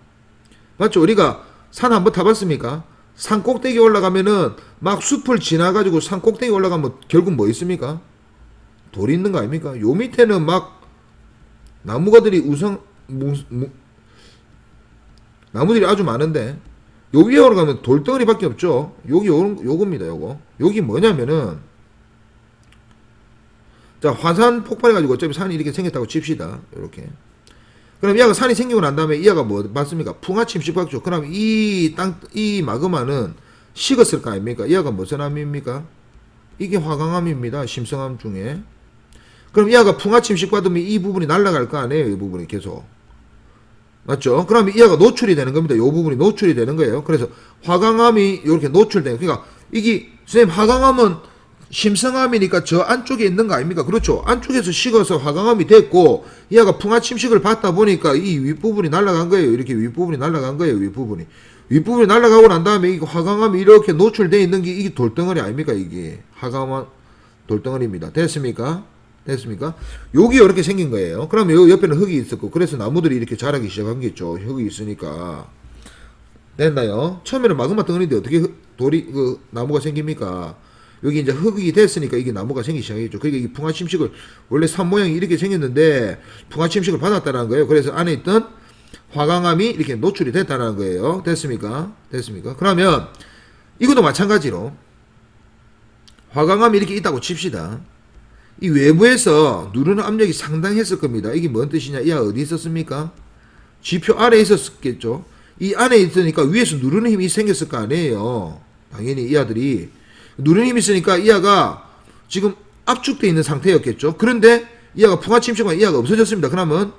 맞죠? 우리가 산 한번 타봤습니까? 산 꼭대기 올라가면은 막 숲을 지나가지고 산 꼭대기 올라가면 결국 뭐 있습니까? 돌이 있는 거 아닙니까? 요 밑에는 막 나무가들이 나무들이 아주 많은데 요 위에 올라가면 돌덩어리밖에 없죠. 여기 요겁니다. 요거. 여기 뭐냐면은 자, 화산 폭발해가지고 어차피 산이 이렇게 생겼다고 칩시다. 요렇게. 그럼 이 아가 산이 생기고 난 다음에 이 아가 뭐 맞습니까? 풍화침식 받죠. 그럼 이 마그마는 식었을 거 아닙니까? 이 아가 무슨 암입니까? 이게 화강암입니다. 심성암 중에. 그럼 이 아가 풍화침식 받으면 이 부분이 날아갈 거 아니에요? 이 부분이 계속. 맞죠? 그러면 이하가 노출이 되는 겁니다. 요 부분이 노출이 되는 거예요. 그래서 화강암이 이렇게 노출돼요. 그러니까 이게 선생님 화강암은 심성암이니까 저 안쪽에 있는 거 아닙니까? 그렇죠. 안쪽에서 식어서 화강암이 됐고 이하가 풍화 침식을 받다 보니까 이 윗부분이 날아간 거예요. 이렇게 윗부분이 날아간 거예요. 윗부분이 날아가고 난 다음에 이 화강암이 이렇게 노출돼 있는 게 이게 돌덩어리 아닙니까? 이게 화강암 돌덩어리입니다. 됐습니까? 여기 이렇게 생긴 거예요. 그러면 요 옆에는 흙이 있었고 그래서 나무들이 이렇게 자라기 시작한겠죠. 흙이 있으니까. 됐나요? 처음에는 마그마 덩어리인데 어떻게 돌이 나무가 생깁니까? 여기 이제 흙이 됐으니까 이게 나무가 생기기 시작했죠. 그러니까 이 풍화 침식을 원래 산 모양이 이렇게 생겼는데 풍화 침식을 받았다는 거예요. 그래서 안에 있던 화강암이 이렇게 노출이 됐다는 거예요. 됐습니까? 그러면 이것도 마찬가지로 화강암이 이렇게 있다고 칩시다. 이 외부에서 누르는 압력이 상당했을 겁니다. 이게 뭔 뜻이냐? 이 어디 있었습니까? 지표 아래에 있었겠죠. 이 안에 있으니까 위에서 누르는 힘이 생겼을 거 아니에요. 당연히 이 아들이 누르는 힘이 있으니까 이 아가 지금 압축되어 있는 상태였겠죠. 그런데 이 아가 풍화 침식만 이 아가 없어졌습니다. 그러면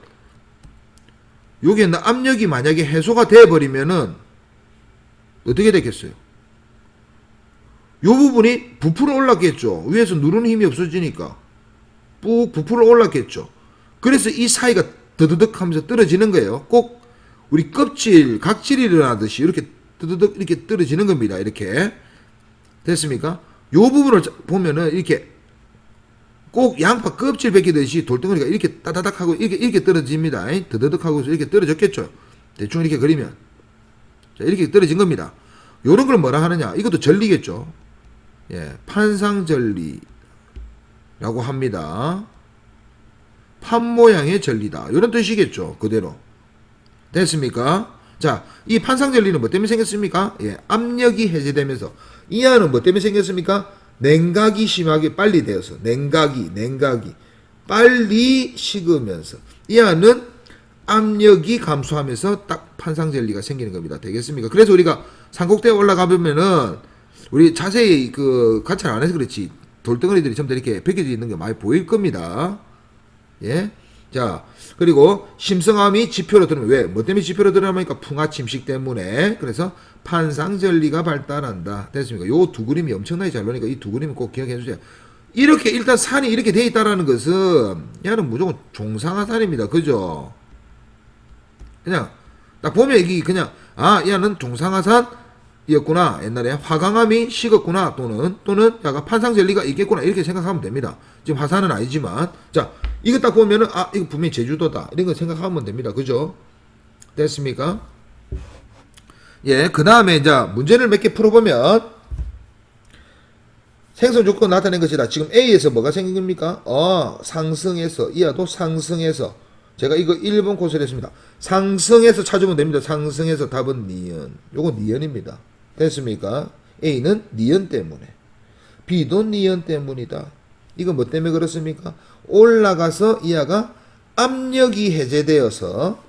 여기에 있는 압력이 만약에 해소가 되어버리면은 어떻게 됐겠어요? 요 부분이 부풀어 올랐겠죠. 위에서 누르는 힘이 없어지니까 푹 부풀어 올랐겠죠. 그래서 이 사이가 드드득 하면서 떨어지는 거예요. 꼭 우리 껍질, 각질이 일어나듯이 이렇게 드드득 이렇게 떨어지는 겁니다. 이렇게. 됐습니까? 요 부분을 보면은 이렇게 꼭 양파 껍질 벗기듯이 돌덩어리가 이렇게 따다닥 하고 이렇게 떨어집니다. 드드득 하고 이렇게 떨어졌겠죠. 대충 이렇게 그리면. 자, 이렇게 떨어진 겁니다. 요런 걸 뭐라 하느냐? 이것도 전리겠죠. 예, 판상전리라고 합니다. 판 모양의 전리다. 이런 뜻이겠죠. 그대로. 됐습니까? 자, 이 판상전리는 뭐 때문에 생겼습니까? 예, 압력이 해제되면서. 이 안은 뭐 때문에 생겼습니까? 냉각이 심하게 빨리 되어서. 냉각이. 빨리 식으면서. 이 안은 압력이 감소하면서 딱 판상전리가 생기는 겁니다. 되겠습니까? 그래서 우리가 산꼭대에 올라가 보면은 우리 자세히 관찰 안 해서 그렇지 돌덩어리들이 전부 다 이렇게 벗겨져 있는 게 많이 보일 겁니다. 예. 자, 그리고 심성암이 지표로 들어오면 왜? 뭐 때문에 지표로 들어오니까 풍화 침식 때문에. 그래서 판상전리가 발달한다. 됐습니까? 요 두 그림이 엄청나게 잘 나오니까 이 두 그림은 꼭 기억해 주세요. 이렇게 일단 산이 이렇게 돼 있다라는 것은 얘는 무조건 종상하산입니다. 그죠? 그냥 딱 보면 이게 그냥 얘는 종상하산이었구나. 옛날에 화강암이 식었구나. 또는 약간 판상전리가 있겠구나. 이렇게 생각하면 됩니다. 지금 화산은 아니지만. 자, 이거 딱 보면은 이거 분명히 제주도다. 이런 거 생각하면 됩니다. 그죠? 됐습니까? 예, 그 다음에 이제 문제를 몇 개 풀어보면 생성 조건 나타낸 것이다. 지금 A에서 뭐가 생긴 겁니까? 상승해서 이하도 상승해서 제가 이거 1번 코스를 했습니다. 상승해서 찾으면 됩니다. 상승해서 답은 니은. 요거 니은입니다. 됐습니까? A는 니은 때문에. B도 니은 때문이다. 이거 뭐 때문에 그렇습니까? 올라가서 이하가 압력이 해제되어서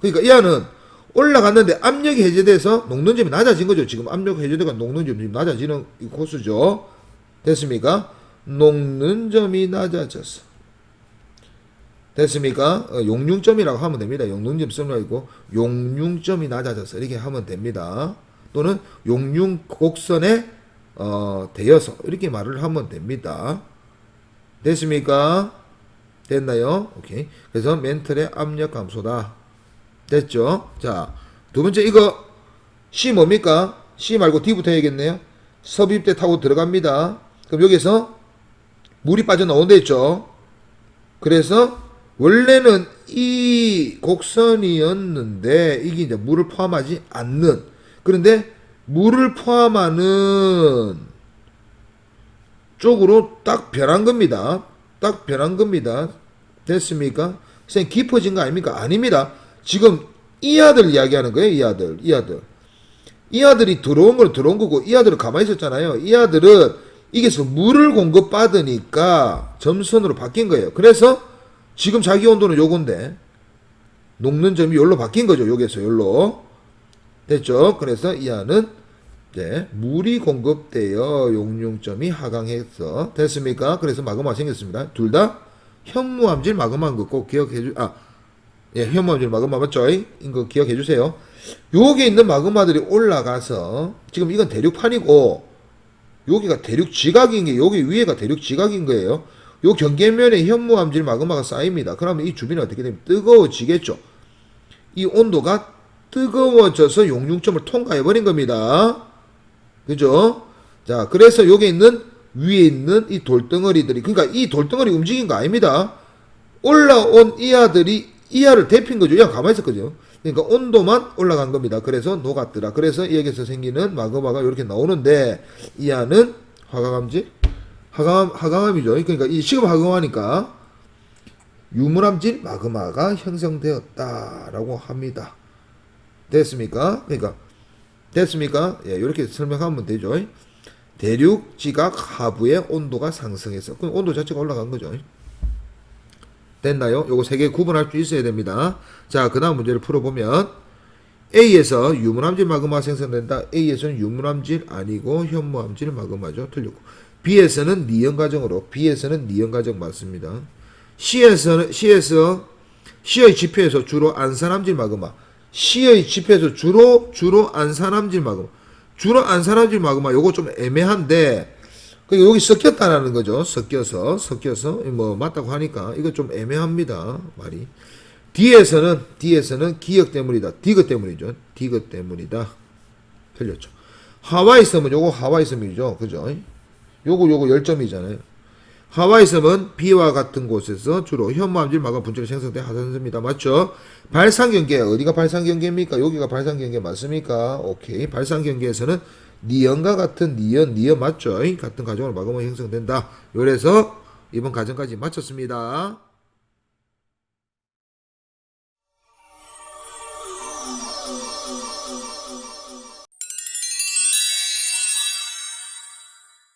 그러니까 이하는 올라갔는데 압력이 해제돼서 녹는점이 낮아진 거죠. 지금 압력 해제되고 녹는 점이 낮아지는 이 코스죠. 됐습니까? 녹는 점이 낮아졌어. 됐습니까? 용융점이라고 하면 됩니다. 용융점 쓰면 용융점이 낮아졌어. 이렇게 하면 됩니다. 또는 용융 곡선에 되어서 이렇게 말을 하면 됩니다. 됐습니까? 됐나요? 오케이. 그래서 멘틀의 압력 감소다. 됐죠? 자, 두 번째 이거 C 뭡니까? C 말고 D부터 해야겠네요. 섭입대 타고 들어갑니다. 그럼 여기서 물이 빠져나온다 했죠? 그래서 원래는 이 곡선이었는데 이게 이제 물을 포함하지 않는, 그런데 물을 포함하는 쪽으로 딱 변한 겁니다. 됐습니까? 선생님 깊어진 거 아닙니까? 아닙니다. 지금 이 아들 이야기하는 거예요. 이 아들이 들어온 건 들어온 거고 이 아들은 가만히 있었잖아요. 이 아들은 이게서 물을 공급받으니까 점선으로 바뀐 거예요. 그래서 지금 자기 온도는 요건데 녹는 점이 여기로 바뀐 거죠. 여기서 여기로. 됐죠? 그래서 이 안은 네, 물이 공급되어 용융점이 하강해서 됐습니까? 그래서 마그마 생겼습니다. 둘 다 현무암질 마그마인 거 꼭 기억해 주. 예, 현무암질 마그마 맞죠? 이거 기억해 주세요. 여기 있는 마그마들이 올라가서 지금 이건 대륙판이고 여기가 대륙 지각인 게 여기 위에가 대륙 지각인 거예요. 요 경계면에 현무암질 마그마가 쌓입니다. 그러면 이 주변이 어떻게 되면 뜨거워지겠죠. 이 온도가 뜨거워져서 용융점을 통과해 버린 겁니다. 그죠? 자, 그래서 여기 있는 위에 있는 이 돌덩어리들이 그러니까 이 돌덩어리 움직인 거 아닙니다. 올라온 이하들이 이하를 데핀 거죠. 이하 가만히 있었거든요. 그러니까 온도만 올라간 겁니다. 그래서 녹았더라. 그래서 여기서 생기는 마그마가 이렇게 나오는데 이하는 화강암질 하강암이죠. 그러니까 이 지금 하강하니까 유물암질 마그마가 형성되었다라고 합니다. 됐습니까? 그러니까 됐습니까? 예, 이렇게 설명하면 되죠. 대륙 지각 하부의 온도가 상승해서 그럼 온도 자체가 올라간 거죠. 됐나요? 요거 세 개 구분할 수 있어야 됩니다. 자, 그 다음 문제를 풀어보면 A에서 유물암질 마그마 생성된다. A에서는 유물암질 아니고 현무암질 마그마죠. 틀렸고 B에서는 니은 과정으로 B에서는 니은 과정 맞습니다. C의 지표에서 주로 안산암질 마그마 C의 지표에서 주로 안산암질 마그마 주로 안산암질 마그마 요거 좀 애매한데 여기 섞였다라는 거죠. 섞여서 뭐 맞다고 하니까 이거 좀 애매합니다. 말이. D에서는 기억 때문이다. 디귿 때문이죠. 디귿 때문이다. 틀렸죠. 하와이섬은 요거 하와이섬이죠. 그죠? 요거 10점이잖아요. 하와이섬은 B와 같은 곳에서 주로 현무암질 마그마 분출이 생성된 하산섬입니다. 맞죠? 발산경계 어디가 발산경계입니까? 여기가 발산경계 맞습니까? 오케이. 발산경계에서는 니은과 같은 니은 맞죠? 같은 과정으로 마그마 형성된다. 그래서 이번 과정까지 마쳤습니다.